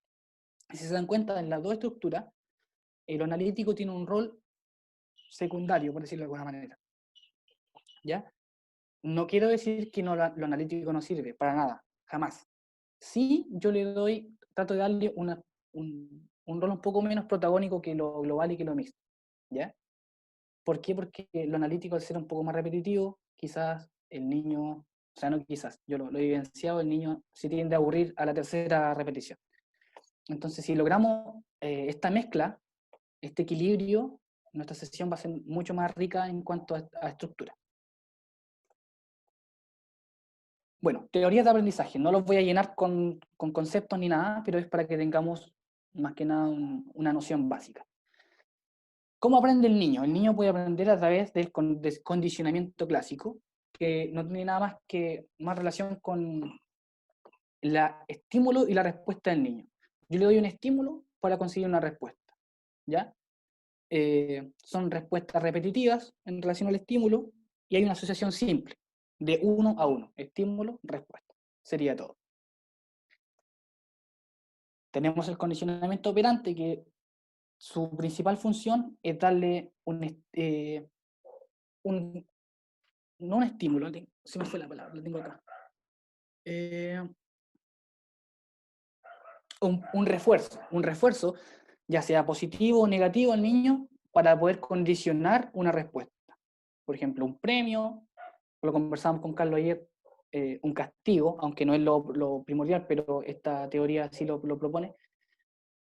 Si se dan cuenta, en las dos estructuras, lo analítico tiene un rol secundario, por decirlo de alguna manera. ¿Ya? No quiero decir que lo analítico no sirve, para nada, jamás. Sí, yo trato de darle un rol un poco menos protagónico que lo global y que lo mixto. ¿Ya? ¿Por qué? Porque lo analítico, al ser un poco más repetitivo, quizás el niño, o sea, no quizás, yo lo he evidenciado, el niño se tiende a aburrir a la tercera repetición. Entonces, si logramos esta mezcla, este equilibrio, nuestra sesión va a ser mucho más rica en cuanto a estructura. Bueno, teorías de aprendizaje, no los voy a llenar con conceptos ni nada, pero es para que tengamos más que nada una noción básica. ¿Cómo aprende el niño? El niño puede aprender a través del condicionamiento clásico, que no tiene nada más relación con el estímulo y la respuesta del niño. Yo le doy un estímulo para conseguir una respuesta, ¿ya? Son respuestas repetitivas en relación al estímulo y hay una asociación simple, de 1 a 1, estímulo, respuesta. Sería todo. Tenemos el condicionamiento operante, que su principal función es darle no un estímulo, se me fue la palabra, la tengo acá. Un refuerzo, ya sea positivo o negativo al niño, para poder condicionar una respuesta. Por ejemplo, un premio, lo conversamos con Carlos ayer, un castigo, aunque no es lo primordial, pero esta teoría sí lo propone.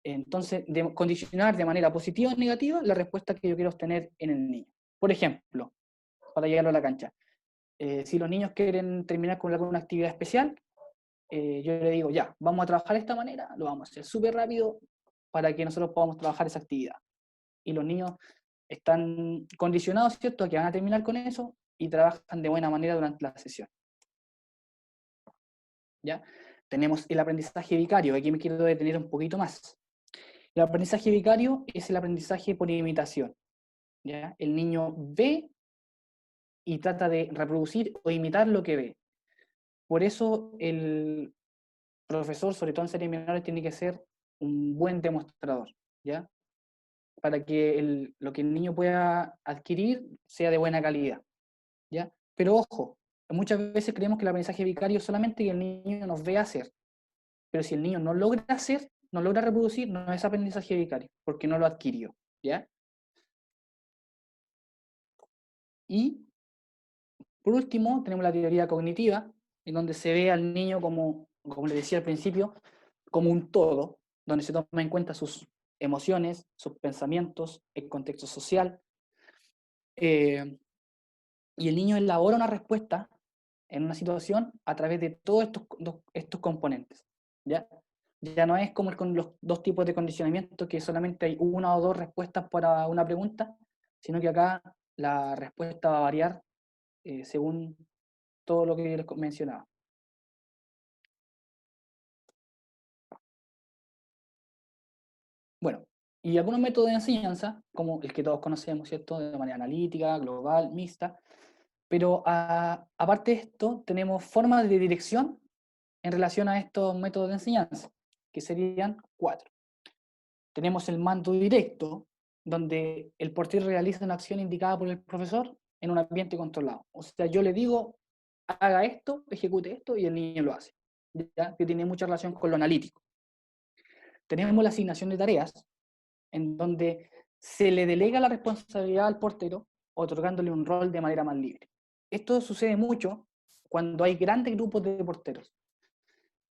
Entonces, condicionar de manera positiva o negativa la respuesta que yo quiero obtener en el niño. Por ejemplo, para llegarlo a la cancha, si los niños quieren terminar con alguna actividad especial, yo le digo, ya, vamos a trabajar de esta manera, lo vamos a hacer súper rápido para que nosotros podamos trabajar esa actividad. Y los niños están condicionados, ¿cierto?, a que van a terminar con eso y trabajan de buena manera durante la sesión. ¿Ya? Tenemos el aprendizaje vicario, aquí me quiero detener un poquito más. El aprendizaje vicario es el aprendizaje por imitación. ¿Ya? El niño ve y trata de reproducir o imitar lo que ve. Por eso el profesor, sobre todo en series menores, tiene que ser un buen demostrador, ¿ya? Para que lo que el niño pueda adquirir sea de buena calidad, ¿ya? Pero ojo, muchas veces creemos que el aprendizaje vicario es solamente que el niño nos vea hacer, pero si el niño no logra hacer, no logra reproducir, no es aprendizaje vicario, porque no lo adquirió, ¿ya? Y por último, tenemos la teoría cognitiva, en donde se ve al niño como les decía al principio, como un todo, donde se toma en cuenta sus emociones, sus pensamientos, el contexto social, y el niño elabora una respuesta en una situación a través de todos estos componentes, ¿ya? Ya no es como con los dos tipos de condicionamiento, que solamente hay una o dos respuestas para una pregunta, sino que acá la respuesta va a variar según todo lo que les mencionaba. Bueno, y algunos métodos de enseñanza, como el que todos conocemos, ¿cierto?, de manera analítica, global, mixta, pero aparte de esto, tenemos formas de dirección en relación a estos métodos de enseñanza, que serían 4. Tenemos el mando directo, donde el portero realiza una acción indicada por el profesor en un ambiente controlado. O sea, yo le digo, haga esto, ejecute esto, y el niño lo hace, ¿ya? Que tiene mucha relación con lo analítico. Tenemos la asignación de tareas, en donde se le delega la responsabilidad al portero, otorgándole un rol de manera más libre. Esto sucede mucho cuando hay grandes grupos de porteros.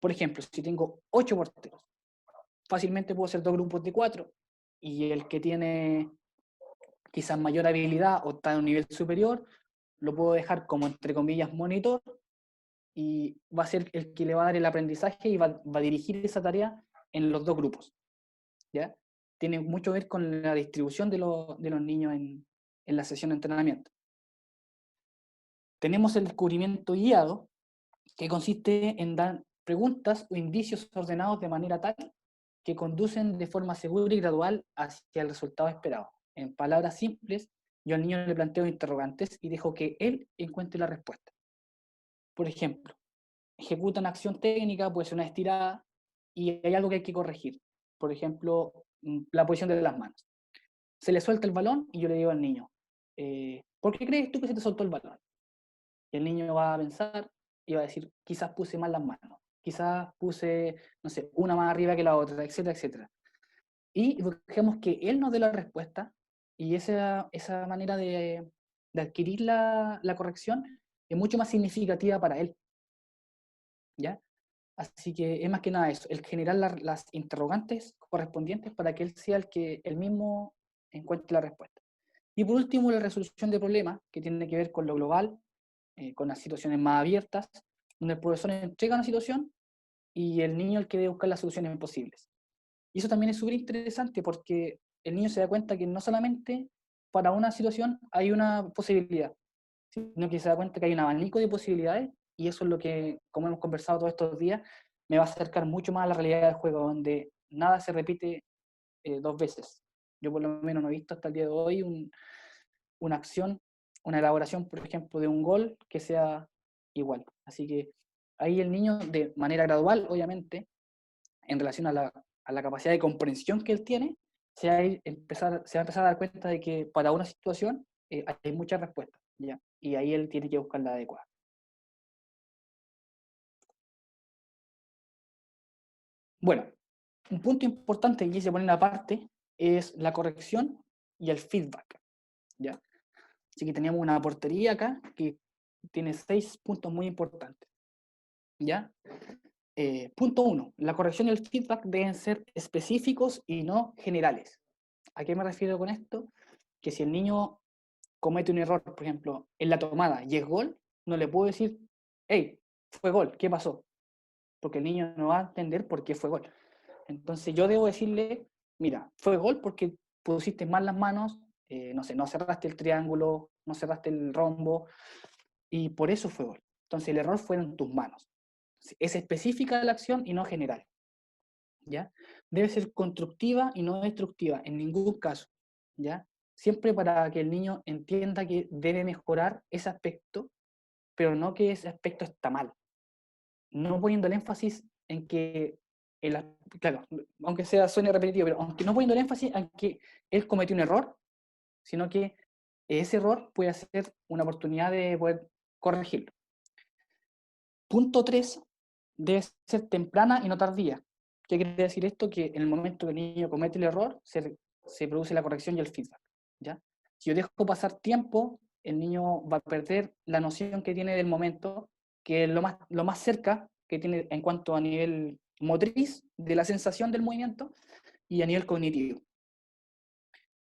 Por ejemplo, si tengo 8 porteros, fácilmente puedo hacer 2 grupos de 4, y el que tiene quizás mayor habilidad o está en un nivel superior, lo puedo dejar como, entre comillas, monitor, y va a ser el que le va a dar el aprendizaje y va a dirigir esa tarea en los 2 grupos, ¿ya? Tiene mucho que ver con la distribución de los niños en la sesión de entrenamiento. Tenemos el descubrimiento guiado, que consiste en dar preguntas o indicios ordenados de manera tal que conducen de forma segura y gradual hacia el resultado esperado. En palabras simples, yo al niño le planteo interrogantes y dejo que él encuentre la respuesta. Por ejemplo, ejecuta una acción técnica, puede ser una estirada, y hay algo que hay que corregir. Por ejemplo, la posición de las manos. Se le suelta el balón y yo le digo al niño, ¿por qué crees tú que se te soltó el balón? Y el niño va a pensar y va a decir, quizás puse mal las manos, quizás puse, no sé, una más arriba que la otra, etcétera, etcétera. Y busquemos que él nos dé la respuesta, y esa manera de adquirir la corrección es mucho más significativa para él, ¿ya? Así que es más que nada eso, el generar las interrogantes correspondientes para que él sea el mismo encuentre la respuesta. Y por último, la resolución de problemas, que tiene que ver con lo global, con las situaciones más abiertas, donde el profesor entrega una situación y el niño el que debe buscar las soluciones posibles. Y eso también es súper interesante porque el niño se da cuenta que no solamente para una situación hay una posibilidad, sino que se da cuenta que hay un abanico de posibilidades, y eso es lo que, como hemos conversado todos estos días, me va a acercar mucho más a la realidad del juego, donde nada se repite 2 veces. Yo por lo menos no he visto hasta el día de hoy una acción, una elaboración, por ejemplo, de un gol que sea igual. Así que ahí el niño, de manera gradual, obviamente, en relación a la capacidad de comprensión que él tiene, se va a empezar a dar cuenta de que para una situación hay muchas respuestas, ¿ya? Y ahí él tiene que buscar la adecuada. Bueno, un punto importante que quise poner aparte es la corrección y el feedback, ¿ya? Así que teníamos una portería acá que tiene 6 puntos muy importantes, ¿ya? Punto 1, la corrección y el feedback deben ser específicos y no generales. ¿A qué me refiero con esto? Que si el niño comete un error, por ejemplo, en la tomada y es gol, no le puedo decir, hey, fue gol, ¿qué pasó? Porque el niño no va a entender por qué fue gol. Entonces yo debo decirle, mira, fue gol porque pusiste mal las manos, no sé, no cerraste el triángulo, no cerraste el rombo, y por eso fue gol. Entonces el error fue en tus manos. Es específica la acción y no general, ¿ya? Debe ser constructiva y no destructiva, en ningún caso, ¿ya? Siempre para que el niño entienda que debe mejorar ese aspecto, pero no que ese aspecto está mal. No poniendo el énfasis en que, claro, aunque suene repetitivo, pero aunque no poniendo el énfasis en que él cometió un error, sino que ese error puede ser una oportunidad de poder corregirlo. Punto 3, debe ser temprana y no tardía. ¿Qué quiere decir esto? Que en el momento que el niño comete el error, se produce la corrección y el feedback, ¿ya? Si yo dejo pasar tiempo, el niño va a perder la noción que tiene del momento, que es lo más cerca que tiene en cuanto a nivel motriz, de la sensación del movimiento, y a nivel cognitivo.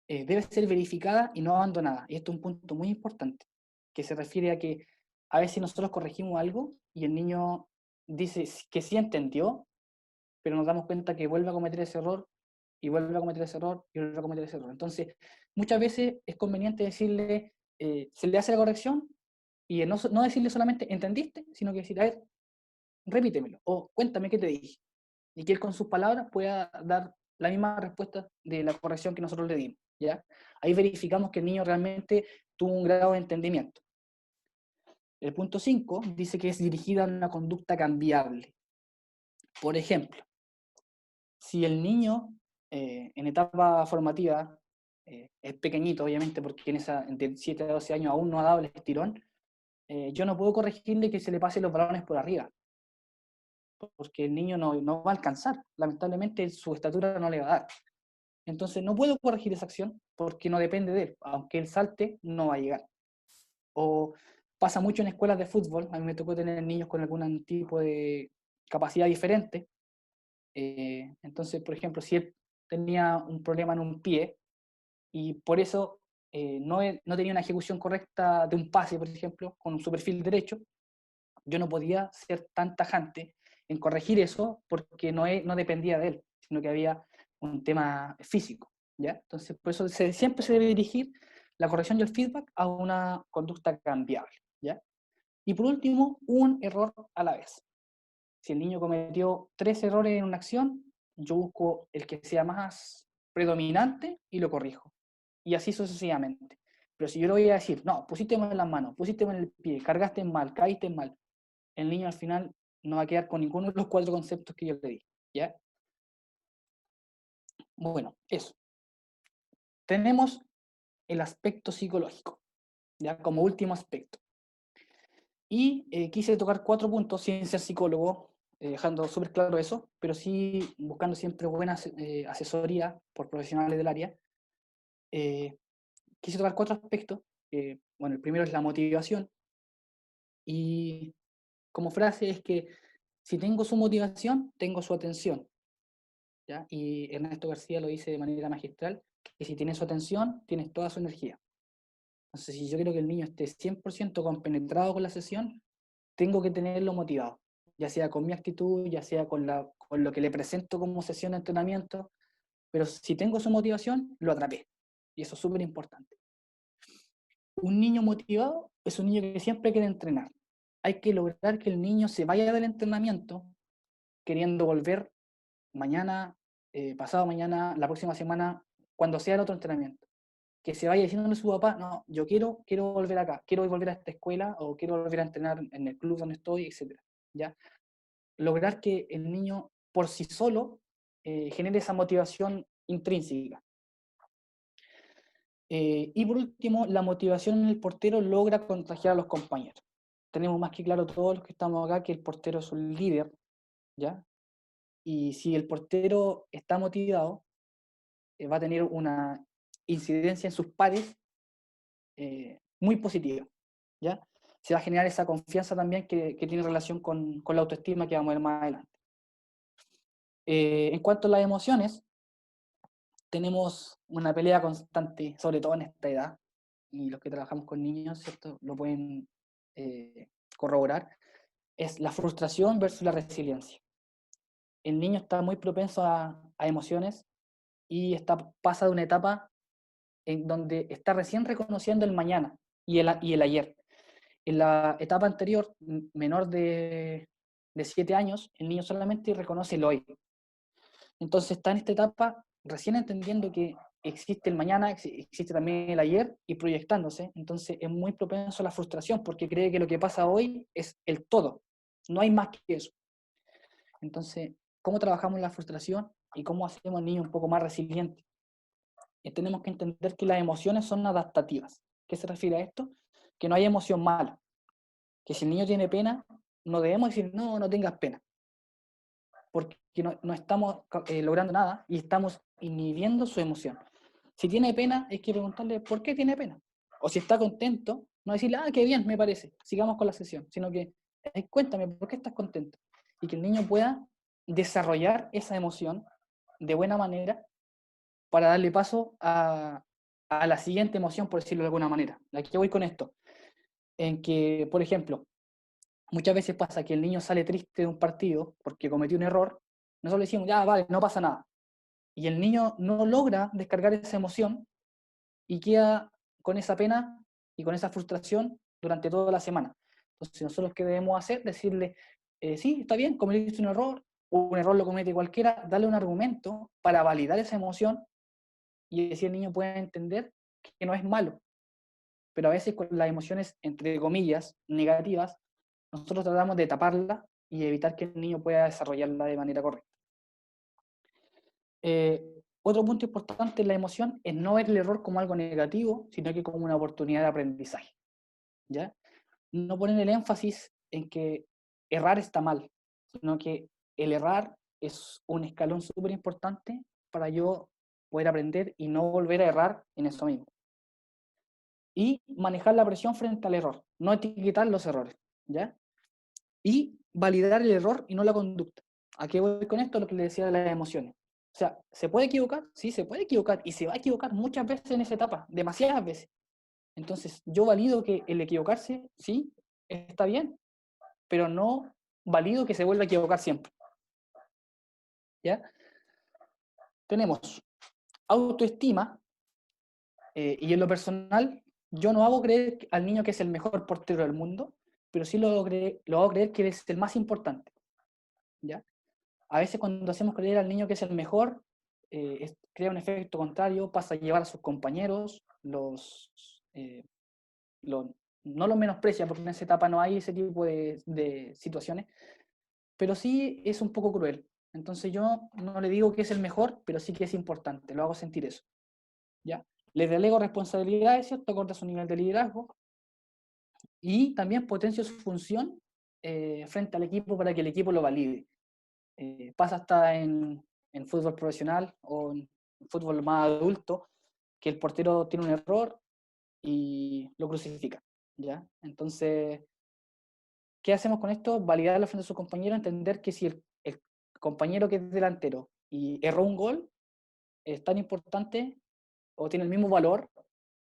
Debe ser verificada y no abandonada. Y esto es un punto muy importante, que se refiere a que a veces nosotros corregimos algo y el niño dice que sí entendió, pero nos damos cuenta que vuelve a cometer ese error, y vuelve a cometer ese error, y vuelve a cometer ese error. Entonces, muchas veces es conveniente decirle, se le hace la corrección, y no decirle solamente, ¿entendiste? Sino que decir, a ver, repítemelo, o cuéntame qué te dije. Y que él con sus palabras pueda dar la misma respuesta de la corrección que nosotros le dimos, ¿ya? Ahí verificamos que el niño realmente tuvo un grado de entendimiento. El punto 5 dice que es dirigida a una conducta cambiable. Por ejemplo, si el niño en etapa formativa es pequeñito, obviamente, porque entre 7 a 12 años aún no ha dado el estirón, yo no puedo corregirle que se le pasen los balones por arriba, porque el niño no va a alcanzar. Lamentablemente su estatura no le va a dar. Entonces no puedo corregir esa acción porque no depende de él. Aunque él salte, no va a llegar. O pasa mucho en escuelas de fútbol. A mí me tocó tener niños con algún tipo de capacidad diferente. Entonces, por ejemplo, si él tenía un problema en un pie y por eso no tenía una ejecución correcta de un pase, por ejemplo, con su perfil derecho, yo no podía ser tan tajante en corregir eso porque no dependía de él, sino que había un tema físico, ¿ya? Entonces, por eso siempre se debe dirigir la corrección y el feedback a una conducta cambiable, ¿ya? Y por último, un error a la vez. Si el niño cometió 3 errores en una acción, yo busco el que sea más predominante y lo corrijo. Y así sucesivamente. Pero si yo le voy a decir, no, pusiste mal en las manos, pusiste mal en el pie, cargaste mal, caíste mal, el niño al final no va a quedar con ninguno de los 4 conceptos que yo le di, ¿ya? Bueno, eso. Tenemos el aspecto psicológico, ¿ya? Como último aspecto. Y quise tocar 4 puntos sin ser psicólogo, dejando súper claro eso, pero sí buscando siempre buena asesoría por profesionales del área. Quise tocar 4 aspectos. Bueno, el primero es la motivación. Y como frase es que si tengo su motivación, tengo su atención, ¿ya? Y Ernesto García lo dice de manera magistral, que si tienes su atención, tienes toda su energía. Entonces, si yo quiero que el niño esté 100% compenetrado con la sesión, tengo que tenerlo motivado, ya sea con mi actitud, ya sea con lo que le presento como sesión de entrenamiento, pero si tengo su motivación, lo atrapé. Y eso es súper importante. Un niño motivado es un niño que siempre quiere entrenar. Hay que lograr que el niño se vaya del entrenamiento queriendo volver mañana, pasado mañana, la próxima semana, cuando sea el otro entrenamiento. Que se vaya diciéndole a su papá, no, yo quiero volver acá, quiero volver a esta escuela o quiero volver a entrenar en el club donde estoy, etc. ¿Ya? Lograr que el niño por sí solo genere esa motivación intrínseca. Y por último, la motivación en el portero logra contagiar a los compañeros. Tenemos más que claro todos los que estamos acá que el portero es un líder, ¿ya? Y si el portero está motivado, va a tener una incidencia en sus pares muy positiva, ¿ya? Se va a generar esa confianza también que tiene relación con la autoestima que vamos a ver más adelante. En cuanto a las emociones, tenemos una pelea constante, sobre todo en esta edad, y los que trabajamos con niños, ¿cierto?, lo pueden corroborar, es la frustración versus la resiliencia. El niño está muy propenso a emociones y pasa de una etapa en donde está recién reconociendo el mañana y el ayer. En la etapa anterior, menor de 7 años, el niño solamente reconoce el hoy. Entonces está en esta etapa recién entendiendo que existe el mañana, existe también el ayer y proyectándose. Entonces es muy propenso a la frustración porque cree que lo que pasa hoy es el todo. No hay más que eso. Entonces, ¿cómo trabajamos la frustración y cómo hacemos al niño un poco más resiliente? Tenemos que entender que las emociones son adaptativas. ¿Qué se refiere a esto? Que no hay emoción mala. Que si el niño tiene pena, no debemos decir, no, no tengas pena. Porque no estamos logrando nada y estamos inhibiendo su emoción. Si tiene pena, hay que preguntarle por qué tiene pena. O si está contento, no decirle, ah, qué bien, me parece, sigamos con la sesión, sino que, cuéntame, ¿por qué estás contento? Y que el niño pueda desarrollar esa emoción de buena manera para darle paso a la siguiente emoción, por decirlo de alguna manera. Aquí voy con esto. En que, por ejemplo, muchas veces pasa que el niño sale triste de un partido porque cometió un error, nosotros le decimos, ya, vale, no pasa nada. Y el niño no logra descargar esa emoción y queda con esa pena y con esa frustración durante toda la semana. Entonces, nosotros qué debemos hacer, decirle, sí, está bien, cometiste un error lo comete cualquiera, darle un argumento para validar esa emoción y así el niño puede entender que no es malo. Pero a veces con las emociones, entre comillas, negativas, nosotros tratamos de taparla y evitar que el niño pueda desarrollarla de manera correcta. Otro punto importante en la emoción es no ver el error como algo negativo, sino que como una oportunidad de aprendizaje. ¿Ya? No poner el énfasis en que errar está mal, sino que el errar es un escalón súper importante para yo poder aprender y no volver a errar en eso mismo. Y manejar la presión frente al error, no etiquetar los errores, ¿ya? Y validar el error y no la conducta. ¿A qué voy con esto? Lo que le decía de las emociones. O sea, ¿se puede equivocar? Sí, se puede equivocar y se va a equivocar muchas veces en esa etapa, demasiadas veces. Entonces, yo valido que el equivocarse, sí, está bien, pero no valido que se vuelva a equivocar siempre. ¿Ya? Tenemos autoestima, y en lo personal, yo no hago creer al niño que es el mejor portero del mundo, pero sí lo hago creer que es el más importante. ¿Ya? A veces cuando hacemos creer al niño que es el mejor, crea un efecto contrario, pasa a llevar a sus compañeros, no los menosprecia, porque en esa etapa no hay ese tipo de situaciones, pero sí es un poco cruel. Entonces yo no le digo que es el mejor, pero sí que es importante, lo hago sentir eso. ¿Ya? Le delego responsabilidades, ¿cierto? Acorde a su nivel de liderazgo, y también potencio su función frente al equipo para que el equipo lo valide. Pasa hasta en fútbol profesional o en fútbol más adulto, que el portero tiene un error y lo crucifica, ¿ya? Entonces, ¿qué hacemos con esto? Validarlo frente a su compañero, entender que si el compañero que es delantero y erró un gol, es tan importante o tiene el mismo valor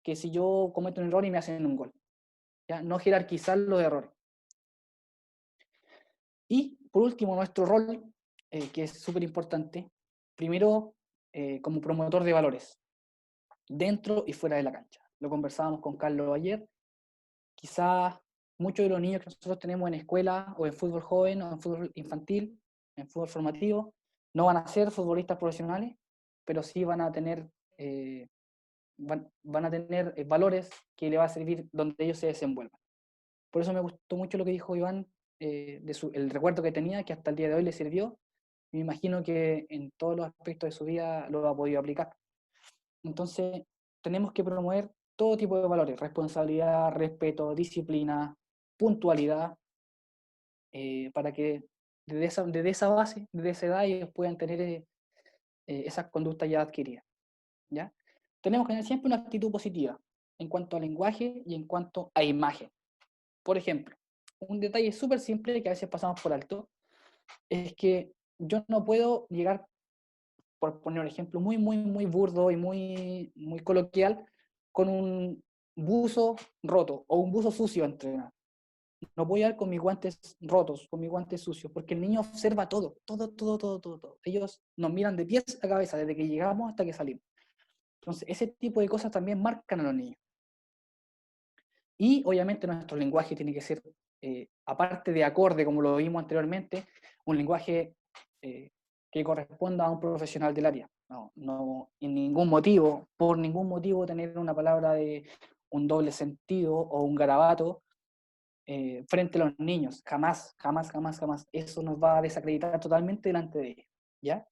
que si yo cometo un error y me hacen un gol, ¿ya? No jerarquizar los errores. Y por último, nuestro rol, que es súper importante, primero como promotor de valores, dentro y fuera de la cancha. Lo conversábamos con Carlos ayer. Quizás muchos de los niños que nosotros tenemos en escuela o en fútbol joven o en fútbol infantil, en fútbol formativo, no van a ser futbolistas profesionales, pero sí van a tener, van a tener valores que le va a servir donde ellos se desenvuelvan. Por eso me gustó mucho lo que dijo Iván, el recuerdo que tenía, que hasta el día de hoy le sirvió. Me imagino que en todos los aspectos de su vida lo ha podido aplicar. Entonces, tenemos que promover todo tipo de valores: responsabilidad, respeto, disciplina, puntualidad, para que desde esa base, desde esa edad, ellos puedan tener esas conductas ya adquiridas. ¿Ya? Tenemos que tener siempre una actitud positiva en cuanto a lenguaje y en cuanto a imagen. Por ejemplo, un detalle súper simple que a veces pasamos por alto es que yo no puedo llegar, por poner un ejemplo muy burdo y muy coloquial, con un buzo roto o un buzo sucio a entrenar. No puedo llegar con mis guantes rotos, con mis guantes sucios, porque el niño observa todo. Ellos nos miran de pies a cabeza desde que llegamos hasta que salimos. Entonces, ese tipo de cosas también marcan a los niños. Y obviamente nuestro lenguaje tiene que ser, aparte de acorde, como lo vimos anteriormente, un lenguaje que corresponda a un profesional del área. No, en ningún motivo, por ningún motivo, tener una palabra de un doble sentido o un garabato frente a los niños. Jamás, jamás, jamás, jamás. Eso nos va a desacreditar totalmente delante de ellos, ¿ya?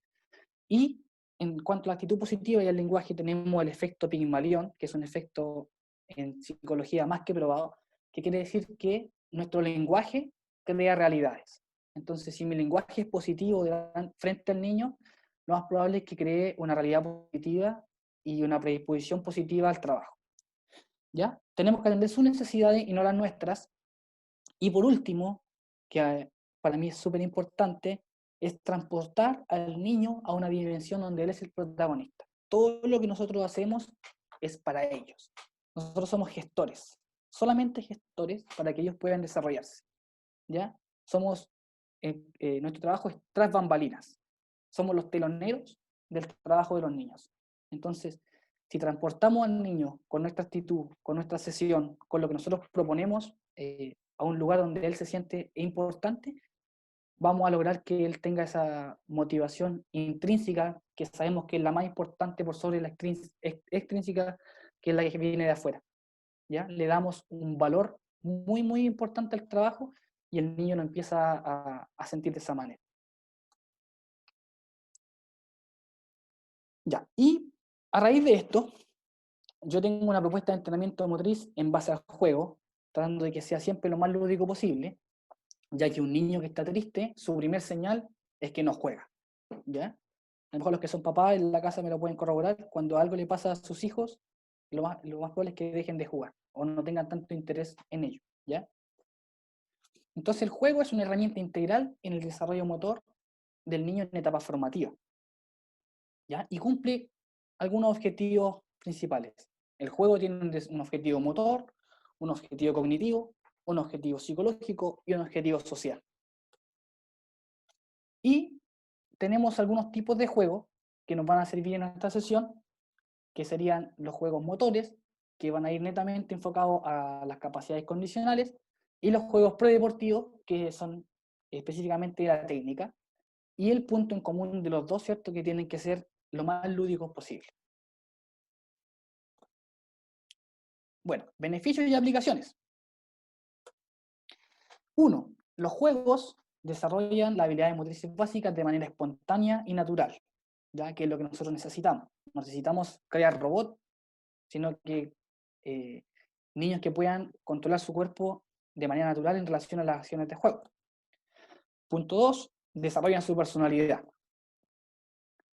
Y en cuanto a la actitud positiva y al lenguaje, tenemos el efecto Pigmalión, que es un efecto en psicología más que probado, que quiere decir que nuestro lenguaje crea realidades. Entonces, si mi lenguaje es positivo frente al niño, lo más probable es que cree una realidad positiva y una predisposición positiva al trabajo. ¿Ya? Tenemos que atender sus necesidades y no las nuestras. Y por último, que para mí es súper importante, es transportar al niño a una dimensión donde él es el protagonista. Todo lo que nosotros hacemos es para ellos. Nosotros somos gestores, solamente gestores para que ellos puedan desarrollarse. ¿Ya? Nuestro trabajo es tras bambalinas. Somos los teloneros del trabajo de los niños. Entonces, si transportamos al niño con nuestra actitud, con nuestra sesión, con lo que nosotros proponemos, a un lugar donde él se siente importante, vamos a lograr que él tenga esa motivación intrínseca, que sabemos que es la más importante por sobre la extrínseca, que es la que viene de afuera. ¿Ya? Le damos un valor muy, muy importante al trabajo y el niño lo empieza a sentir de esa manera. Ya, y a raíz de esto, yo tengo una propuesta de entrenamiento motriz en base al juego, tratando de que sea siempre lo más lúdico posible, ya que un niño que está triste, su primer señal es que no juega, ¿ya? A lo mejor los que son papás en la casa me lo pueden corroborar, cuando algo le pasa a sus hijos, lo más probable es que dejen de jugar, o no tengan tanto interés en ello, ¿ya? Entonces el juego es una herramienta integral en el desarrollo motor del niño en etapa formativa, ¿ya? Y cumple algunos objetivos principales. El juego tiene un objetivo motor, un objetivo cognitivo, un objetivo psicológico y un objetivo social. Y tenemos algunos tipos de juegos que nos van a servir en esta sesión, que serían los juegos motores, que van a ir netamente enfocados a las capacidades condicionales, y los juegos predeportivos, que son específicamente la técnica, y el punto en común de los dos, ¿cierto?, que tienen que ser lo más lúdicos posible. Bueno, beneficios y aplicaciones. 1. Los juegos desarrollan las habilidades motrices básicas de manera espontánea y natural, ya que es lo que nosotros necesitamos. No necesitamos crear robots, sino que niños que puedan controlar su cuerpo de manera natural en relación a las acciones de juego. Punto 2. Desarrollan su personalidad.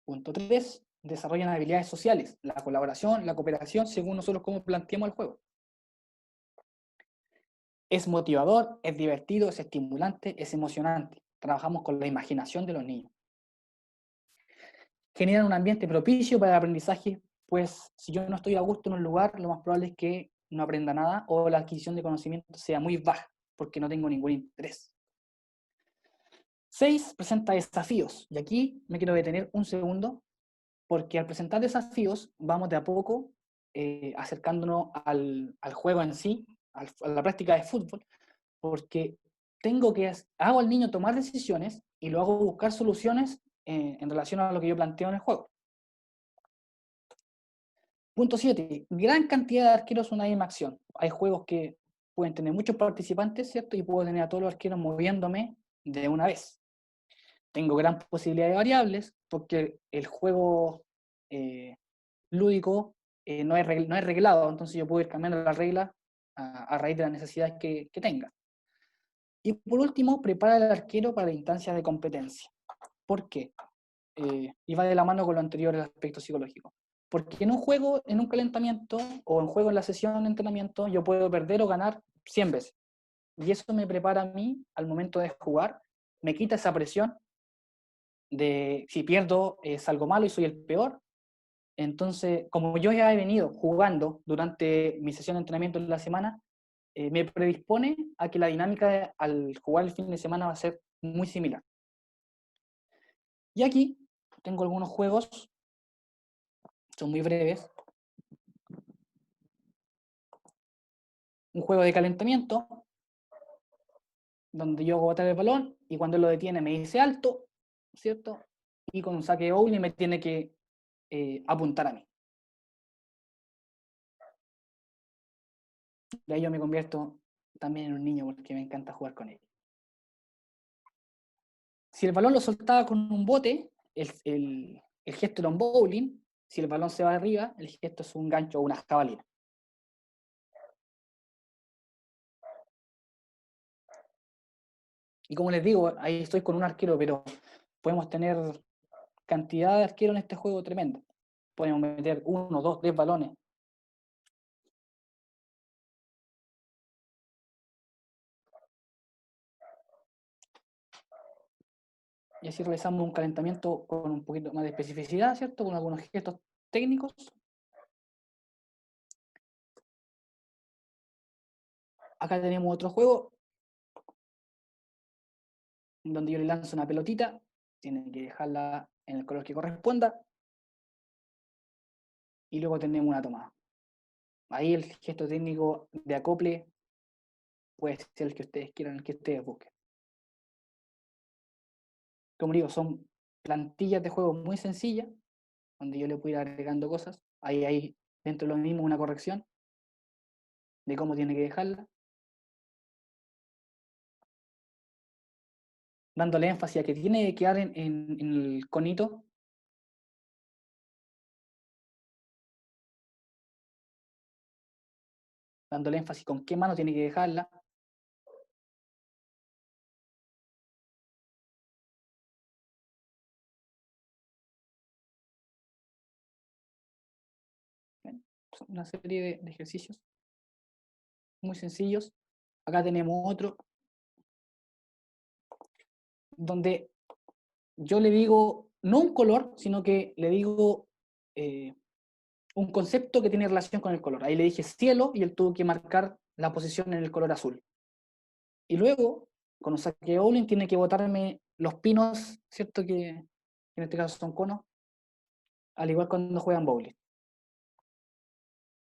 Punto 3. Desarrollan habilidades sociales, la colaboración, la cooperación, según nosotros cómo planteamos el juego. Es motivador, es divertido, es estimulante, es emocionante. Trabajamos con la imaginación de los niños. Generan un ambiente propicio para el aprendizaje, pues si yo no estoy a gusto en un lugar, lo más probable es que no aprenda nada o la adquisición de conocimiento sea muy baja, porque no tengo ningún interés. 6. Presenta desafíos. Y aquí me quiero detener un segundo, porque al presentar desafíos vamos de a poco acercándonos al juego en sí, a la práctica de fútbol, porque hago al niño tomar decisiones y lo hago buscar soluciones en relación a lo que yo planteo en el juego. Punto 7. Gran cantidad de arqueros en una misma acción. Hay juegos que pueden tener muchos participantes, ¿cierto? Y puedo tener a todos los arqueros moviéndome de una vez. Tengo gran posibilidad de variables porque el juego lúdico no es reglado, entonces yo puedo ir cambiando las reglas a raíz de las necesidades que tenga. Y por último, prepara al arquero para la instancia de competencia. ¿Por qué? Y va de la mano con lo anterior, el aspecto psicológico. Porque en un juego, en un calentamiento, o en juego en la sesión de entrenamiento, yo puedo perder o ganar 100 veces. Y eso me prepara a mí al momento de jugar, me quita esa presión de si pierdo es algo malo y soy el peor. Entonces, como yo ya he venido jugando durante mi sesión de entrenamiento en la semana, me predispone a que la dinámica al jugar el fin de semana va a ser muy similar. Y aquí tengo algunos juegos, son muy breves, un juego de calentamiento, donde yo hago botar el balón y cuando él lo detiene me dice alto, ¿cierto? Y con un saque de bowling me tiene que apuntar a mí. De ahí yo me convierto también en un niño porque me encanta jugar con él. Si el balón lo soltaba con un bote, el gesto era un bowling. Si el balón se va arriba, el gesto es un gancho o una jabalina. Y como les digo, ahí estoy con un arquero, pero podemos tener cantidad de arqueros en este juego tremenda. Podemos meter 1, 2, 3 balones. Y así realizamos un calentamiento con un poquito más de especificidad, ¿cierto? Con algunos gestos técnicos. Acá tenemos otro juego, donde yo le lanzo una pelotita, tienen que dejarla en el color que corresponda, y luego tenemos una tomada. Ahí el gesto técnico de acople puede ser el que ustedes quieran, el que ustedes busquen. Como digo, son plantillas de juego muy sencillas, donde yo le puedo ir agregando cosas. Ahí hay dentro de lo mismo una corrección de cómo tiene que dejarla, dándole énfasis a que tiene que quedar en el conito, dándole énfasis con qué mano tiene que dejarla. Bien, son una serie de ejercicios muy sencillos. Acá tenemos otro, donde yo le digo, no un color, sino que le digo un concepto que tiene relación con el color. Ahí le dije cielo y él tuvo que marcar la posición en el color azul. Y luego, con un saque de bowling, tiene que botarme los pinos, ¿cierto? Que en este caso son conos, al igual cuando juegan bowling.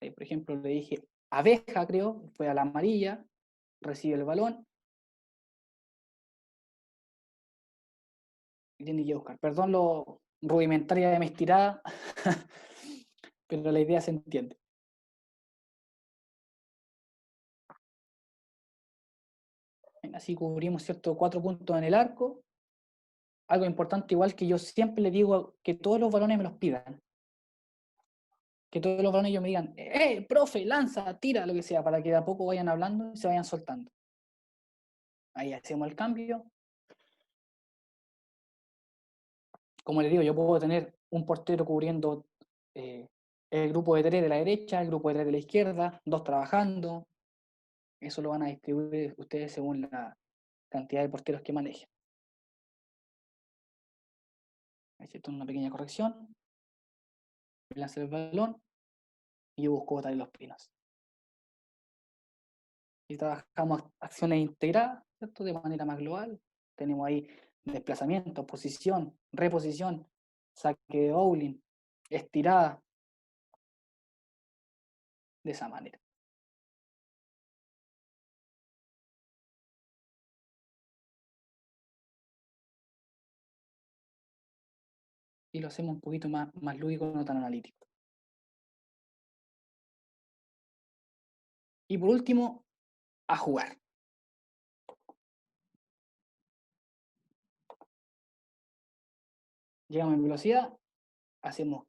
Ahí, por ejemplo, le dije abeja, creo, fue a la amarilla, recibe el balón y tiene que buscar. Perdón lo rudimentaria de mi estirada, pero la idea se entiende. Así cubrimos, ¿cierto? 4 puntos en el arco. Algo importante, igual que yo siempre le digo que todos los balones me los pidan. Que todos los balones ellos me digan, profe, lanza, tira, lo que sea, para que de a poco vayan hablando y se vayan soltando. Ahí hacemos el cambio. Como les digo, yo puedo tener un portero cubriendo el grupo de 3 de la derecha, el grupo de 3 de la izquierda, 2 trabajando. Eso lo van a distribuir ustedes según la cantidad de porteros que manejen. Esto es una pequeña corrección. Me lanza el balón y yo busco botar los pinos. Y trabajamos acciones integradas, ¿cierto? De manera más global. Tenemos ahí desplazamiento, posición, reposición, saque de bowling, estirada, de esa manera. Y lo hacemos un poquito más lúdico, no tan analítico. Y por último, a jugar. Llegamos en velocidad, hacemos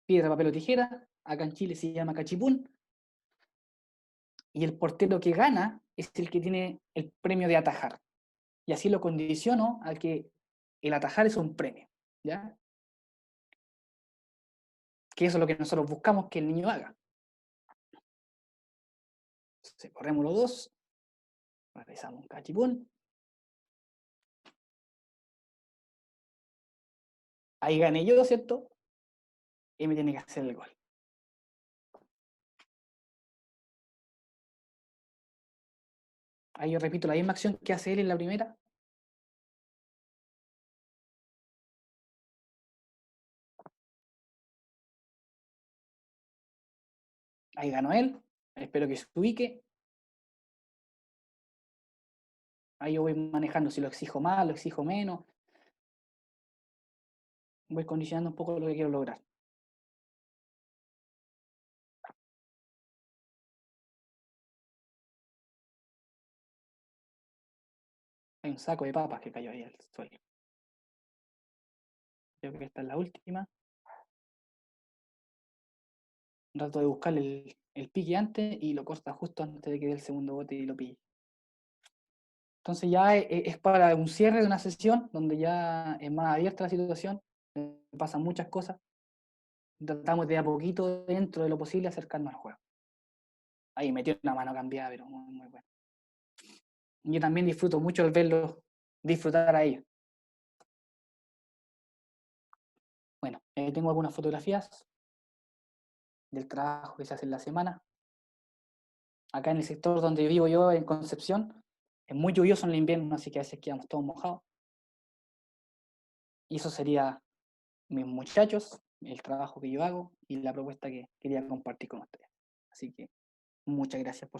piedra, papel o tijera, acá en Chile se llama cachipún, y el portero que gana es el que tiene el premio de atajar. Y así lo condiciono a que el atajar es un premio, ¿ya? Que eso es lo que nosotros buscamos que el niño haga. Entonces, corremos los dos, realizamos un cachipún. Ahí gané yo, ¿cierto? Y me tiene que hacer el gol. Ahí yo repito la misma acción que hace él en la primera. Ahí ganó él. Espero que se ubique. Ahí yo voy manejando si lo exijo más, lo exijo menos. Voy condicionando un poco lo que quiero lograr. Hay un saco de papas que cayó ahí al suelo. Creo que esta es la última. Trato de buscar el pique antes y lo corta justo antes de que dé el segundo bote y lo pille. Entonces ya es para un cierre de una sesión donde ya es más abierta la situación, pasan muchas cosas. Tratamos de a poquito, dentro de lo posible, acercarnos al juego. Ahí metió una mano cambiada, pero muy, muy bueno. Yo también disfruto mucho el verlos disfrutar a ellos. Bueno, tengo algunas fotografías del trabajo que se hace en la semana. Acá en el sector donde vivo yo, en Concepción, es muy lluvioso en el invierno, así que a veces quedamos todos mojados. Y eso sería mis muchachos, el trabajo que yo hago y la propuesta que quería compartir con ustedes. Así que muchas gracias por su